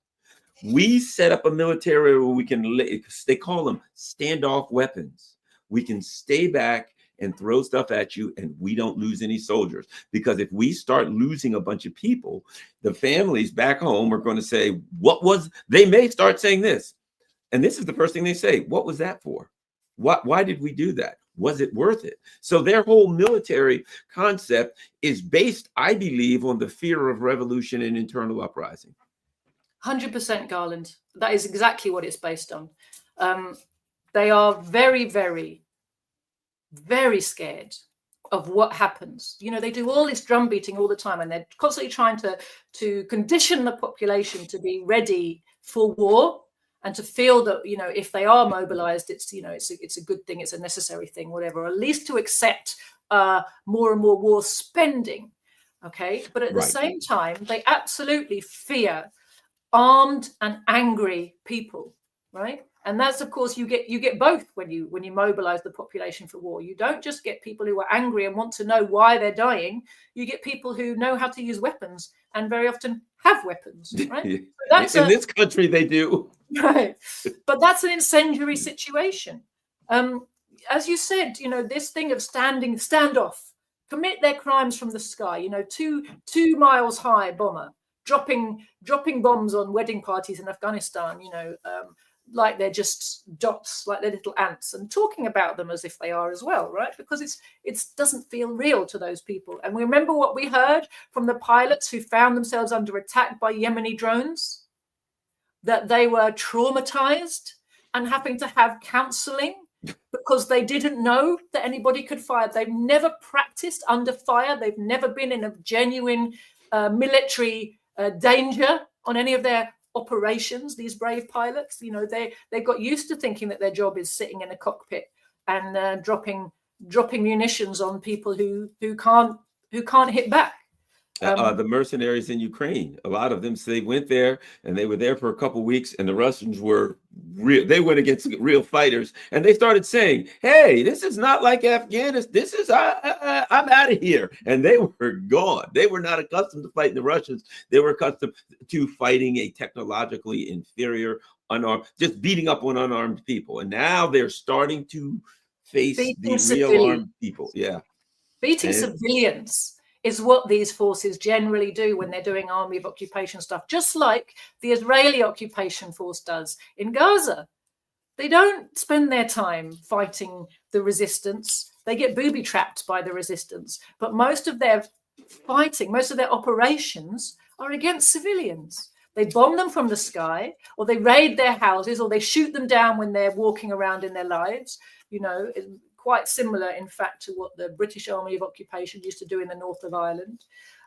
We set up a military where we can, they call them standoff weapons. We can stay back and throw stuff at you, and we don't lose any soldiers. Because if we start losing a bunch of people, the families back home are going to say, they may start saying this. And this is the first thing they say. What was that for? Why did we do that? Was it worth it? So their whole military concept is based, I believe, on the fear of revolution and internal uprising. 100%, Garland. That is exactly what it's based on. They are very, very, very scared of what happens. They do all this drum beating all the time, and they're constantly trying to condition the population to be ready for war and to feel that, if they are mobilized, it's, it's a good thing, it's a necessary thing, whatever, or at least to accept more and more war spending. Okay. But at the same time, they absolutely fear armed and angry people, right? And that's, of course, you get both when you mobilize the population for war. You don't just get people who are angry and want to know why they're dying. You get people who know how to use weapons and very often have weapons, right? That's in this country, they do. Right. But that's an incendiary situation. As you said, this thing of standoff, commit their crimes from the sky, 2 miles high bomber, dropping bombs on wedding parties in Afghanistan, like they're just dots, like they're little ants, and talking about them as if they are as well, right? Because it doesn't feel real to those people. And we remember what we heard from the pilots who found themselves under attack by Yemeni drones, that they were traumatized and having to have counseling because they didn't know that anybody could fire. They've never practiced under fire. They've never been in a genuine military danger on any of their operations. These brave pilots, they got used to thinking that their job is sitting in a cockpit and dropping munitions on people who can't hit back. The mercenaries in Ukraine, a lot of them, so they went there and they were there for a couple of weeks, and the Russians were real. They went against real fighters, and they started saying, "Hey, this is not like Afghanistan. This is I'm out of here." And they were gone. They were not accustomed to fighting the Russians. They were accustomed to fighting a technologically inferior, unarmed, just beating up on unarmed people. And now they're starting to face the real armed people. Yeah, beating civilians is what these forces generally do when they're doing army of occupation stuff, just like the Israeli occupation force does in Gaza. They don't spend their time fighting the resistance. They get booby-trapped by the resistance. But most of their fighting, most of their operations are against civilians. They bomb them from the sky, or they raid their houses, or they shoot them down when they're walking around in their lives, quite similar, in fact, to what the British Army of Occupation used to do in the north of Ireland.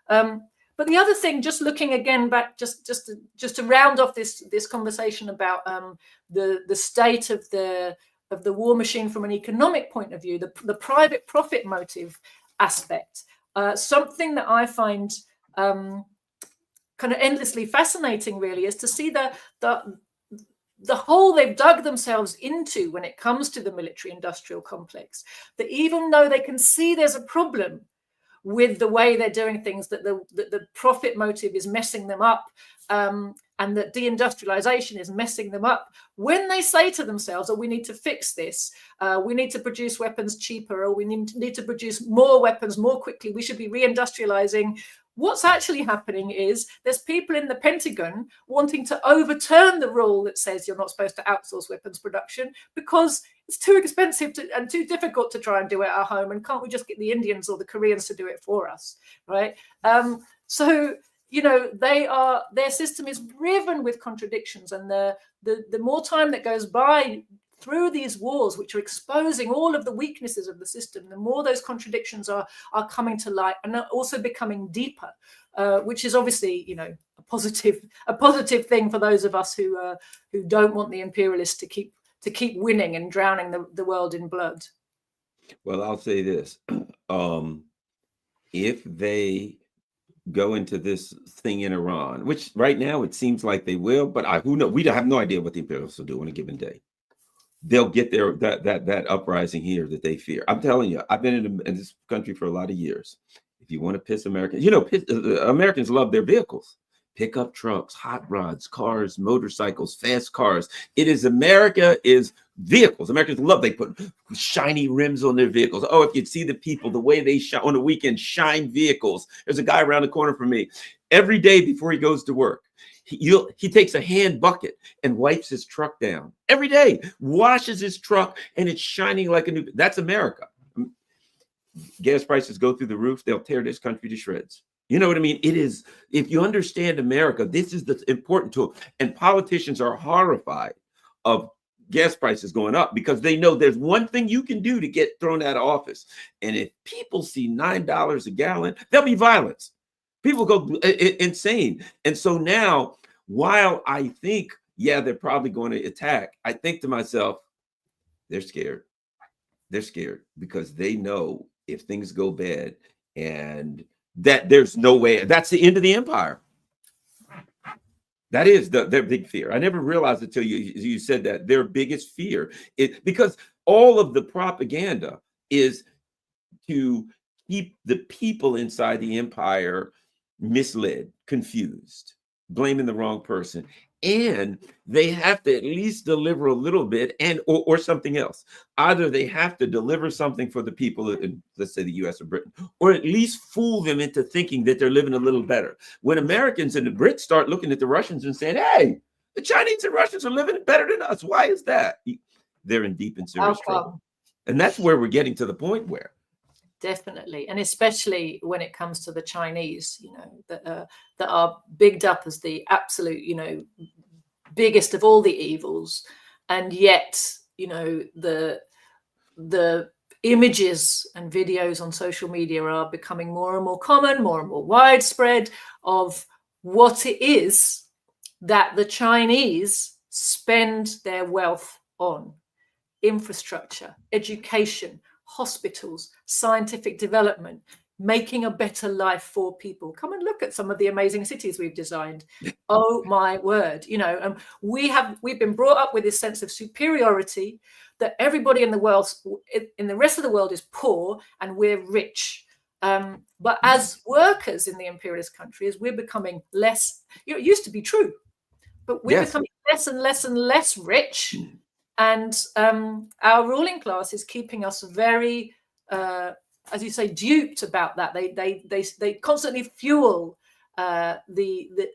But the other thing, just looking again back, just to round off this conversation about the state of the war machine from an economic point of view, the private profit motive aspect, something that I find kind of endlessly fascinating, really, is to see the hole they've dug themselves into when it comes to the military-industrial complex, that even though they can see there's a problem with the way they're doing things, that the profit motive is messing them up, and that deindustrialization is messing them up, when they say to themselves, "Oh, we need to fix this, we need to produce weapons cheaper, or we need to produce more weapons more quickly, we should be reindustrializing," what's actually happening is there's people in the Pentagon wanting to overturn the rule that says you're not supposed to outsource weapons production because it's too expensive and too difficult to try and do it at home. And can't we just get the Indians or the Koreans to do it for us, right? So, their system is riven with contradictions. And the more time that goes by through these wars, which are exposing all of the weaknesses of the system, the more those contradictions are coming to light and are also becoming deeper, which is obviously, a positive thing for those of us who don't want the imperialists to keep winning and drowning the world in blood. Well, I'll say this: if they go into this thing in Iran, which right now it seems like they will, but who knows? We have no idea what the imperialists will do on a given day. They'll get there, that uprising here that they fear. I'm telling you, I've been in this country for a lot of years. If you want to piss Americans, Americans love their vehicles. Pickup trucks, hot rods, cars, motorcycles, fast cars. America is vehicles. Americans love, they put shiny rims on their vehicles. Oh, if you'd see the people, the way they on the weekend shine vehicles. There's a guy around the corner from me. Every day before he goes to work, he takes a hand bucket and wipes his truck down every day, washes his truck, and it's shining like a new. That's America. Gas prices go through the roof. They'll tear this country to shreds. You know what I mean? It is, if you understand America, this is the important tool. And politicians are horrified of gas prices going up because they know there's one thing you can do to get thrown out of office. And if people see $9 a gallon, there'll be violence. People go insane. And so now, while I think yeah, they're probably going to attack, I think to myself, they're scared. They're scared because they know if things go bad and that there's no way, that's the end of the empire. That is their big fear. I never realized until you said that their biggest fear is because all of the propaganda is to keep the people inside the empire misled, confused, blaming the wrong person. And they have to at least deliver a little bit and or something else. Either they have to deliver something for the people in, let's say, the US or Britain, or at least fool them into thinking that they're living a little better. When Americans and the Brits start looking at the Russians and saying, hey, the Chinese and Russians are living better than us. Why is that? They're in deep and serious trouble. And that's where we're getting to the point where. Definitely, and especially when it comes to the Chinese, you know, that are bigged up as the absolute, you know, biggest of all the evils, and yet, you know, the images and videos on social media are becoming more and more common, more and more widespread, of what it is that the Chinese spend their wealth on: infrastructure, education, hospitals, scientific development, making a better life for people. Come and look at some of the amazing cities we've designed. Oh my word, you know, we've been brought up with this sense of superiority, that everybody in the world, in the rest of the world, is poor and we're rich. But as workers in the imperialist countries, we're becoming less, you know, it used to be true, but we're becoming less and less and less rich. And our ruling class is keeping us very, as you say, duped about that. They constantly fuel the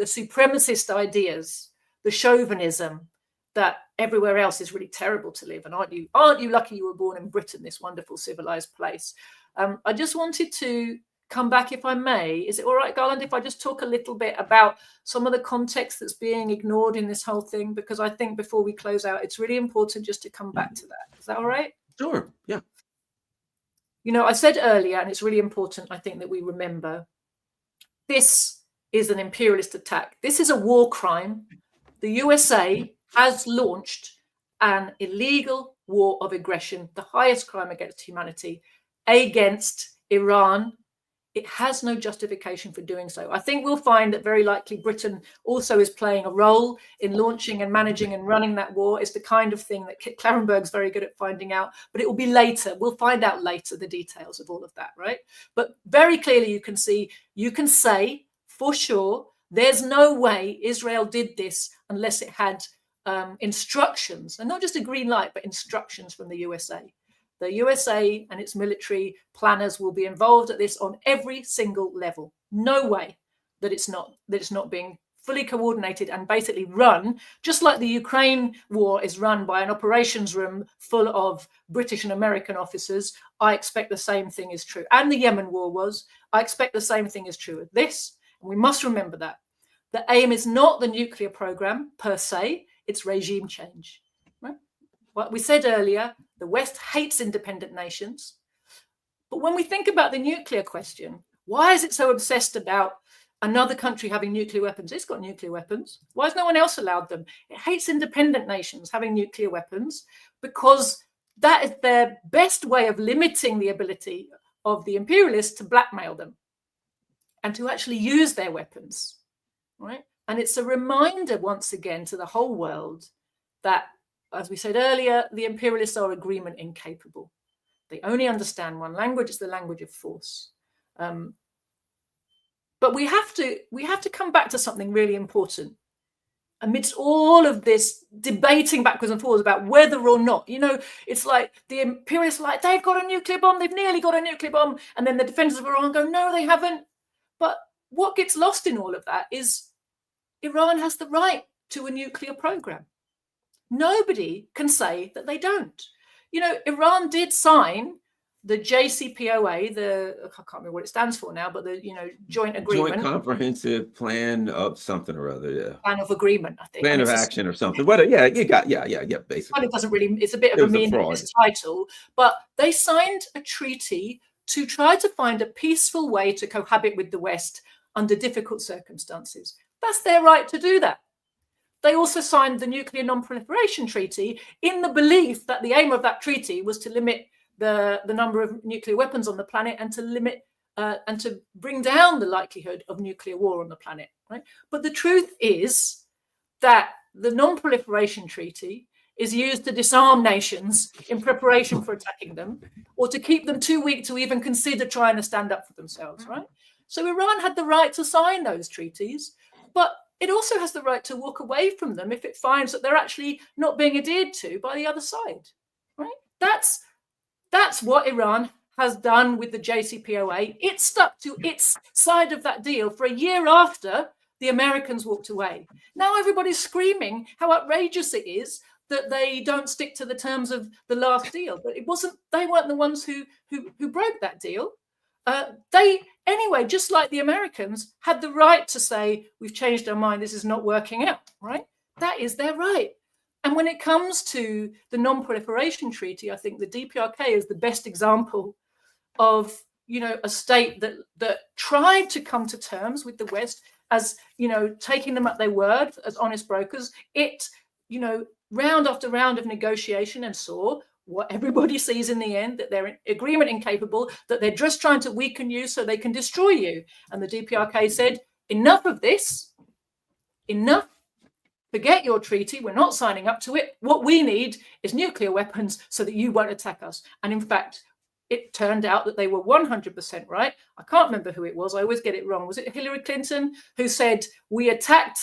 supremacist ideas, the chauvinism that everywhere else is really terrible to live. And aren't you lucky you were born in Britain, this wonderful civilized place? I just wanted to come back, if I may. Is it all right, Garland, if I just talk a little bit about some of the context that's being ignored in this whole thing? Because I think before we close out, it's really important just to come back to that. Is that all right? Sure, yeah. You know, I said earlier, and it's really important, I think, that we remember, this is an imperialist attack. This is a war crime. The USA has launched an illegal war of aggression, the highest crime against humanity, against Iran. It has no justification for doing so. I think we'll find that very likely Britain also is playing a role in launching and managing and running that war. It's the kind of thing that Clarenberg's very good at finding out, but it will be later. We'll find out later the details of all of that, right? But very clearly you can say for sure, there's no way Israel did this unless it had instructions, and not just a green light, but instructions from the USA. The USA and its military planners will be involved at this on every single level. No way that it's not being fully coordinated and basically run, just like the Ukraine war is run by an operations room full of British and American officers. I expect the same thing is true. And the Yemen war was. I expect the same thing is true with this. And we must remember that. The aim is not the nuclear program per se, it's regime change. Right? What we said earlier, the West hates independent nations. But when we think about the nuclear question, why is it so obsessed about another country having nuclear weapons? It's got nuclear weapons. Why has no one else allowed them? It hates independent nations having nuclear weapons because that is their best way of limiting the ability of the imperialists to blackmail them and to actually use their weapons, right? And it's a reminder once again to the whole world that, as we said earlier, the imperialists are agreement incapable. They only understand one language. It's the language of force. But we have to come back to something really important. Amidst all of this debating backwards and forwards about whether or not, you know, it's like the imperialists are like, they've got a nuclear bomb, they've nearly got a nuclear bomb. And then the defenders of Iran go, no, they haven't. But what gets lost in all of that is Iran has the right to a nuclear program. Nobody can say that they don't. You know, Iran did sign the JCPOA, I can't remember what it stands for now, but the, you know, joint agreement. Joint comprehensive plan of something or other, yeah. Plan of agreement, I think. Plan of action or something. What? Yeah, you got, yeah, basically. It doesn't really, it's a bit of a meaningless title, but they signed a treaty to try to find a peaceful way to cohabit with the West under difficult circumstances. That's their right to do that. they also signed the Nuclear Non-Proliferation Treaty in the belief that the aim of that treaty was to limit the number of nuclear weapons on the planet and to limit and to bring down the likelihood of nuclear war on the planet. Right? But the truth is that the Non-Proliferation Treaty is used to disarm nations in preparation for attacking them, or to keep them too weak to even consider trying to stand up for themselves. Right? So Iran had the right to sign those treaties, but it also has the right to walk away from them if it finds that they're actually not being adhered to by the other side. Right? That's what Iran has done with the JCPOA. It stuck to its side of that deal for a year after the Americans walked away. Now everybody's screaming how outrageous it is that they don't stick to the terms of the last deal. But they weren't the ones who broke that deal. They, anyway, just like the Americans, had the right to say, we've changed our mind, this is not working out, right? That is their right. And when it comes to the Non-Proliferation Treaty, I think the DPRK is the best example of, a state that tried to come to terms with the West as, taking them at their word as honest brokers. It, round after round of negotiation, and saw what everybody sees in the end, that they're agreement incapable, that they're just trying to weaken you so they can destroy you. And the DPRK said, enough of this, enough, forget your treaty, we're not signing up to it. What we need is nuclear weapons so that you won't attack us. And in fact, it turned out that they were 100% right. I can't remember who it was. I always get it wrong. Was it Hillary Clinton who said, we attacked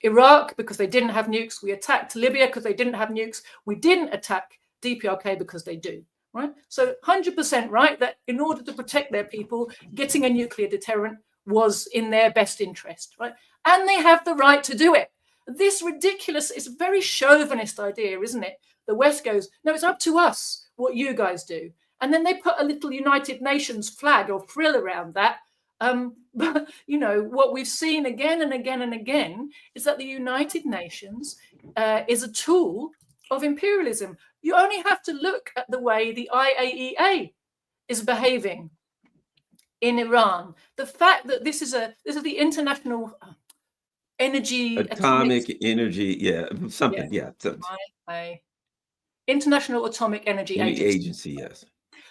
Iraq because they didn't have nukes. We attacked Libya because they didn't have nukes. We didn't attack DPRK because they do, right? So 100% right that in order to protect their people, getting a nuclear deterrent was in their best interest, right? And they have the right to do it. This ridiculous, it's a very chauvinist idea, isn't it? The West goes, no, it's up to us what you guys do. And then they put a little United Nations flag or frill around that. But, what we've seen again and again and again is that the United Nations is a tool of imperialism. You only have to look at the way the IAEA is behaving in Iran. The fact that this is the International Atomic Energy, something. International Atomic Energy Agency, yes.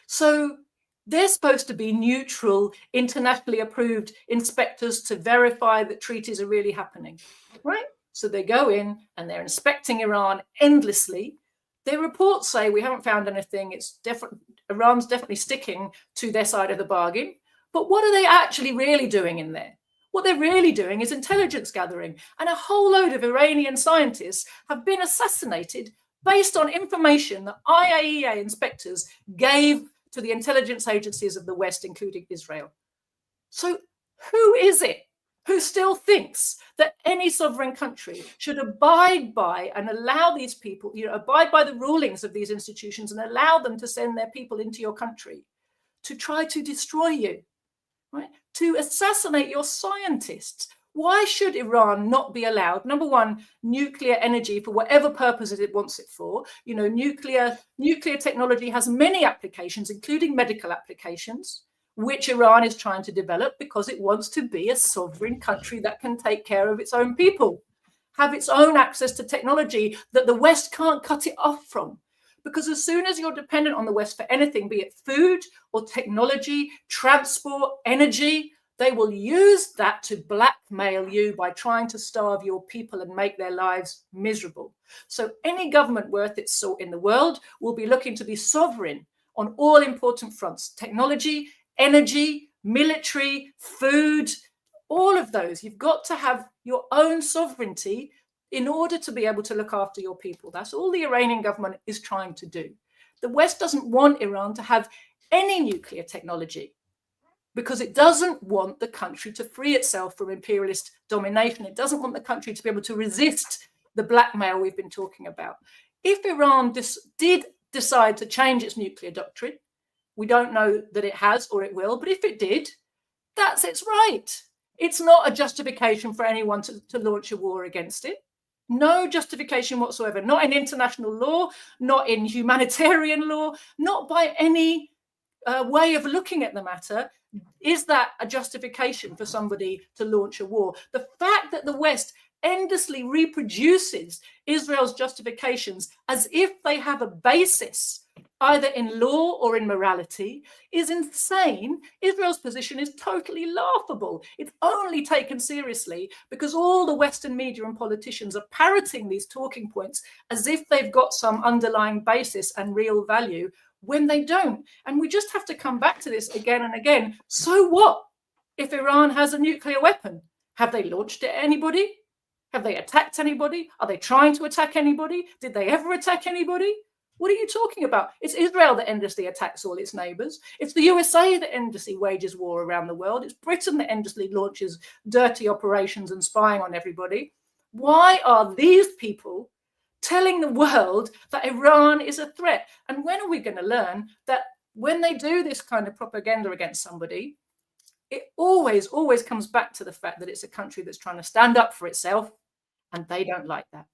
So they're supposed to be neutral, internationally approved inspectors to verify that treaties are really happening, right? So they go in and they're inspecting Iran endlessly. Their reports say we haven't found anything. Iran's definitely sticking to their side of the bargain. But what are they actually really doing in there? What they're really doing is intelligence gathering. And a whole load of Iranian scientists have been assassinated based on information that IAEA inspectors gave to the intelligence agencies of the West, including Israel. So who is it who still thinks that any sovereign country should abide by and allow these people, abide by the rulings of these institutions and allow them to send their people into your country to try to destroy you, right? To assassinate your scientists? Why should Iran not be allowed, number one, nuclear energy for whatever purposes it wants it for? Nuclear technology has many applications, including medical applications, which Iran is trying to develop because it wants to be a sovereign country that can take care of its own people, have its own access to technology that the West can't cut it off from. Because as soon as you're dependent on the West for anything, be it food or technology, transport, energy, they will use that to blackmail you by trying to starve your people and make their lives miserable. So any government worth its salt in the world will be looking to be sovereign on all important fronts: technology, energy, military, food, all of those. You've got to have your own sovereignty in order to be able to look after your people. That's all the Iranian government is trying to do. The West doesn't want Iran to have any nuclear technology, because it doesn't want the country to free itself from imperialist domination. It doesn't want the country to be able to resist the blackmail we've been talking about. If Iran did decide to change its nuclear doctrine, we don't know that it has or it will, but if it did, that's its right. It's not a justification for anyone to launch a war against it. No justification whatsoever, not in international law, not in humanitarian law, not by any way of looking at the matter. Is that a justification for somebody to launch a war? The fact that the West endlessly reproduces Israel's justifications as if they have a basis either in law or in morality is insane. Israel's position is totally laughable. It's only taken seriously because all the Western media and politicians are parroting these talking points as if they've got some underlying basis and real value when they don't. And we just have to come back to this again and again. So what if Iran has a nuclear weapon? Have they launched it at anybody? Have they attacked anybody? Are they trying to attack anybody? Did they ever attack anybody? What are you talking about? It's Israel that endlessly attacks all its neighbors. It's the USA that endlessly wages war around the world. It's Britain that endlessly launches dirty operations and spying on everybody. Why are these people telling the world that Iran is a threat? And when are we going to learn that when they do this kind of propaganda against somebody, it always comes back to the fact that it's a country that's trying to stand up for itself, and they don't like that.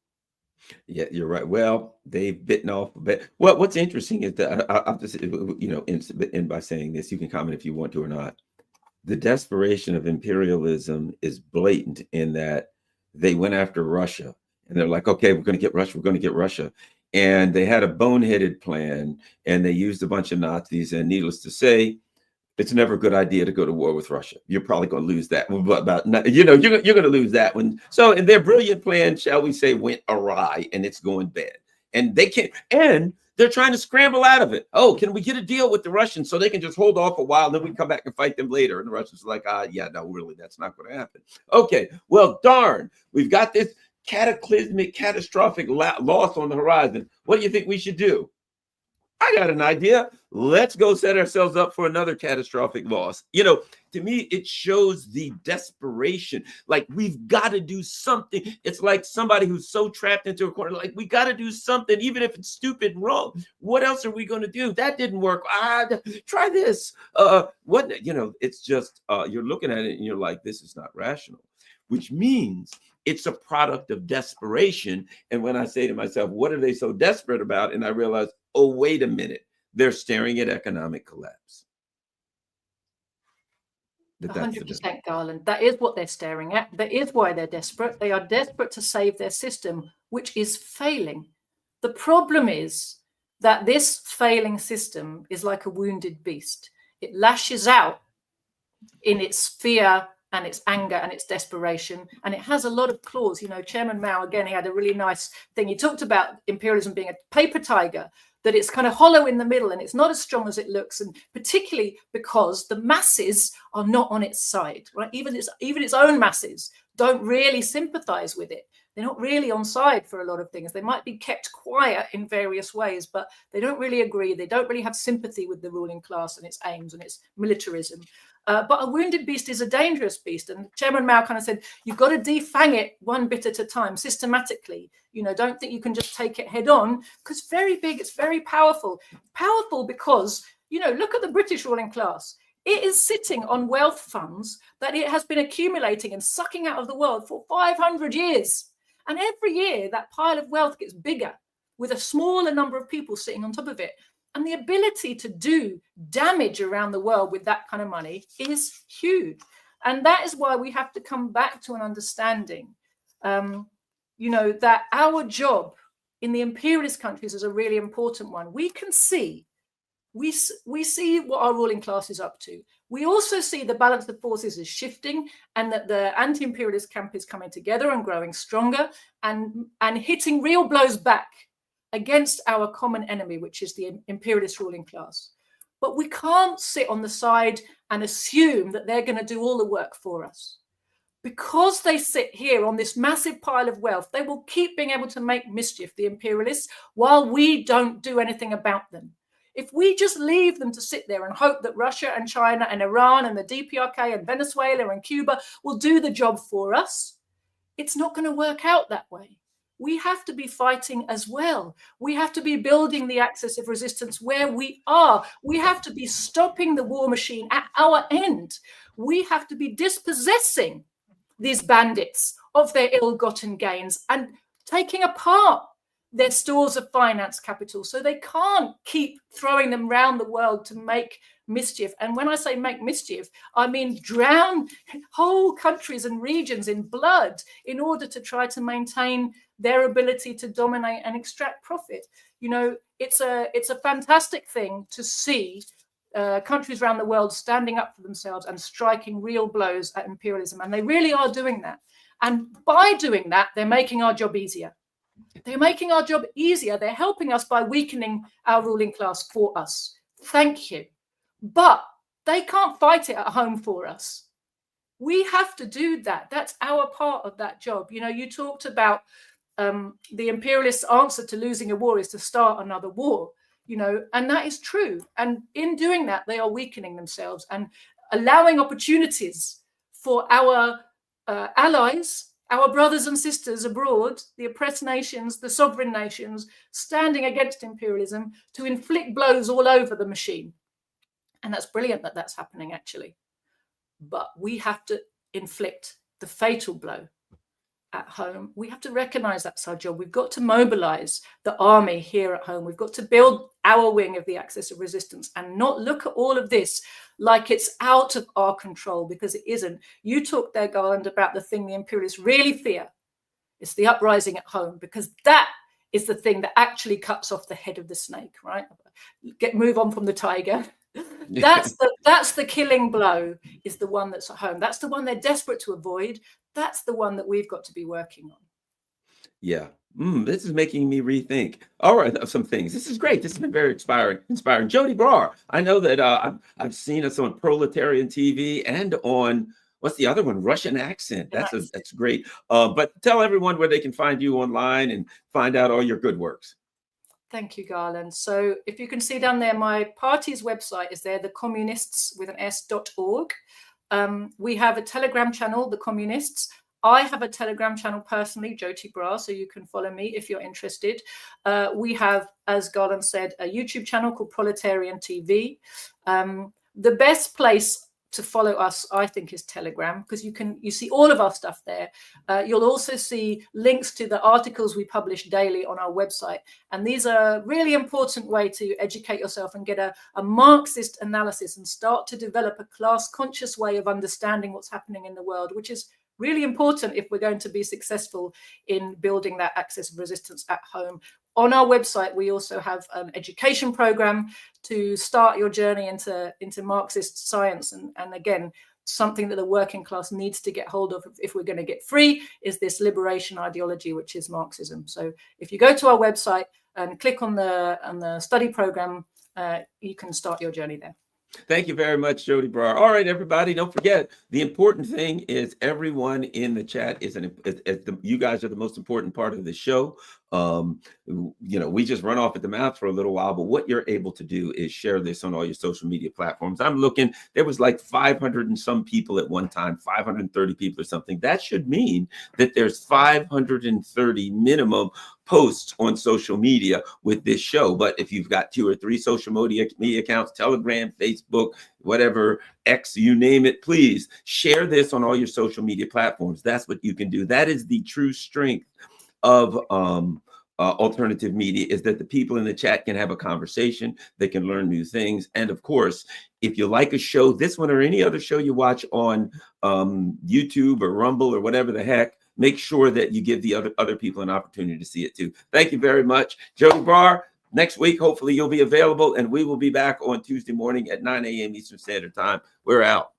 Yeah, you're right. Well, they've bitten off a bit. Well, what's interesting is that I'll just, end by saying this. You can comment if you want to or not. The desperation of imperialism is blatant in that they went after Russia and they're like, okay, we're going to get Russia. We're going to get Russia. And they had a boneheaded plan and they used a bunch of Nazis. And needless to say, it's never a good idea to go to war with Russia. You're probably going to lose that one. You're going to lose that one. So, and their brilliant plan, shall we say, went awry, and it's going bad. And they can't. And they're trying to scramble out of it. Oh, can we get a deal with the Russians so they can just hold off a while, then we can come back and fight them later? And the Russians are like, yeah, no, really, that's not going to happen. Okay, well, darn, we've got this cataclysmic, catastrophic loss on the horizon. What do you think we should do? I got an idea. Let's go set ourselves up for another catastrophic loss. To me, it shows the desperation. Like, we've got to do something. It's like somebody who's so trapped into a corner, like, we got to do something, even if it's stupid and wrong. What else are we going to do? That didn't work. Try this. It's just, you're looking at it and you're like, this is not rational, which means it's a product of desperation. And when I say to myself, what are they so desperate about? And I realize, oh, wait a minute, they're staring at economic collapse. 100%, Garland. That is what they're staring at. That is why they're desperate. They are desperate to save their system, which is failing. The problem is that this failing system is like a wounded beast. It lashes out in its fear and its anger and its desperation, and it has a lot of claws. Chairman Mao, again, he had a really nice thing. He talked about imperialism being a paper tiger, that it's kind of hollow in the middle and it's not as strong as it looks, and particularly because the masses are not on its side, right? Even its own masses don't really sympathize with it. They're not really on side for a lot of things. They might be kept quiet in various ways, but they don't really agree. They don't really have sympathy with the ruling class and its aims and its militarism. But a wounded beast is a dangerous beast. And Chairman Mao kind of said, you've got to defang it one bit at a time, systematically. Don't think you can just take it head on, because it's very big, it's very powerful. Powerful because, look at the British ruling class. It is sitting on wealth funds that it has been accumulating and sucking out of the world for 500 years. And every year that pile of wealth gets bigger with a smaller number of people sitting on top of it. And the ability to do damage around the world with that kind of money is huge. And that is why we have to come back to an understanding, that our job in the imperialist countries is a really important one. We can see, we see what our ruling class is up to. We also see the balance of forces is shifting, and that the anti-imperialist camp is coming together and growing stronger and hitting real blows back against our common enemy, which is the imperialist ruling class. But we can't sit on the side and assume that they're going to do all the work for us. Because they sit here on this massive pile of wealth, they will keep being able to make mischief, the imperialists, while we don't do anything about them. If we just leave them to sit there and hope that Russia and China and Iran and the DPRK and Venezuela and Cuba will do the job for us, it's not going to work out that way. We have to be fighting as well. We have to be building the axis of resistance where we are. We have to be stopping the war machine at our end. We have to be dispossessing these bandits of their ill-gotten gains and taking apart their stores of finance capital so they can't keep throwing them around the world to make mischief. And when I say make mischief, I mean drown whole countries and regions in blood in order to try to maintain their ability to dominate and extract profit. You know, it's a fantastic thing to see countries around the world standing up for themselves and striking real blows at imperialism. And they really are doing that. And by doing that, they're making our job easier. They're making our job easier. They're helping us by weakening our ruling class for us. Thank you. But they can't fight it at home for us. We have to do that. That's our part of that job. You know, you talked about the imperialist answer to losing a war is to start another war, you know, and that is true. And in doing that, they are weakening themselves and allowing opportunities for our allies, our brothers and sisters abroad, the oppressed nations, the sovereign nations, standing against imperialism to inflict blows all over the machine. And that's brilliant that that's happening, actually. But we have to inflict the fatal blow at home. We have to recognize that's our job. We've got to mobilize the army here at home. We've got to build our wing of the axis of resistance and not look at all of this like it's out of our control, because it isn't. You talked there, Garland, about the thing the imperialists really fear. It's the uprising at home, because that is the thing that actually cuts off the head of the snake, right? Move on from the tiger. That's the killing blow, is the one that's at home. That's the one they're desperate to avoid. That's the one that we've got to be working on. Yeah. This is making me rethink. All right, some things. This is great. This has been very inspiring. Joti Brar, I know that I've seen us on Proletarian TV and on, what's the other one? Russian Accent. That's great. But tell everyone where they can find you online and find out all your good works. Thank you, Garland. So if you can see down there, my party's website is there, thecommunists.org. We have a Telegram channel, The Communists. I have a Telegram channel personally, Joti Brar, so you can follow me if you're interested. We have, as Garland said, a YouTube channel called Proletarian TV. The best place to follow us, I think, is Telegram, because you see all of our stuff there. You'll also see links to the articles we publish daily on our website. And these are a really important way to educate yourself and get a Marxist analysis and start to develop a class-conscious way of understanding what's happening in the world, which is really important if we're going to be successful in building that axis of resistance at home. On our website, we also have an education program to start your journey into Marxist science. And again, something that the working class needs to get hold of if we're going to get free is this liberation ideology, which is Marxism. So if you go to our website and click on the study program, you can start your journey there. Thank you very much, Joti Brar. All right, everybody, don't forget, the important thing is everyone in the chat you guys are the most important part of the show. We just run off at the mouth for a little while, but what you're able to do is share this on all your social media platforms. I'm looking, there was like 500 and some people at one time, 530 people or something. That should mean that there's 530 minimum posts on social media with this show. But if you've got 2 or 3 social media accounts, Telegram, Facebook, whatever, X, you name it, please share this on all your social media platforms. That's what you can do. That is the true strength of alternative media, is that the people in the chat can have a conversation, they can learn new things. And of course, if you like a show, this one or any other show you watch on YouTube or Rumble or whatever the heck, make sure that you give the other people an opportunity to see it too. Thank you very much. Joti Brar, next week, hopefully you'll be available, and we will be back on Tuesday morning at 9 a.m. Eastern Standard Time. We're out.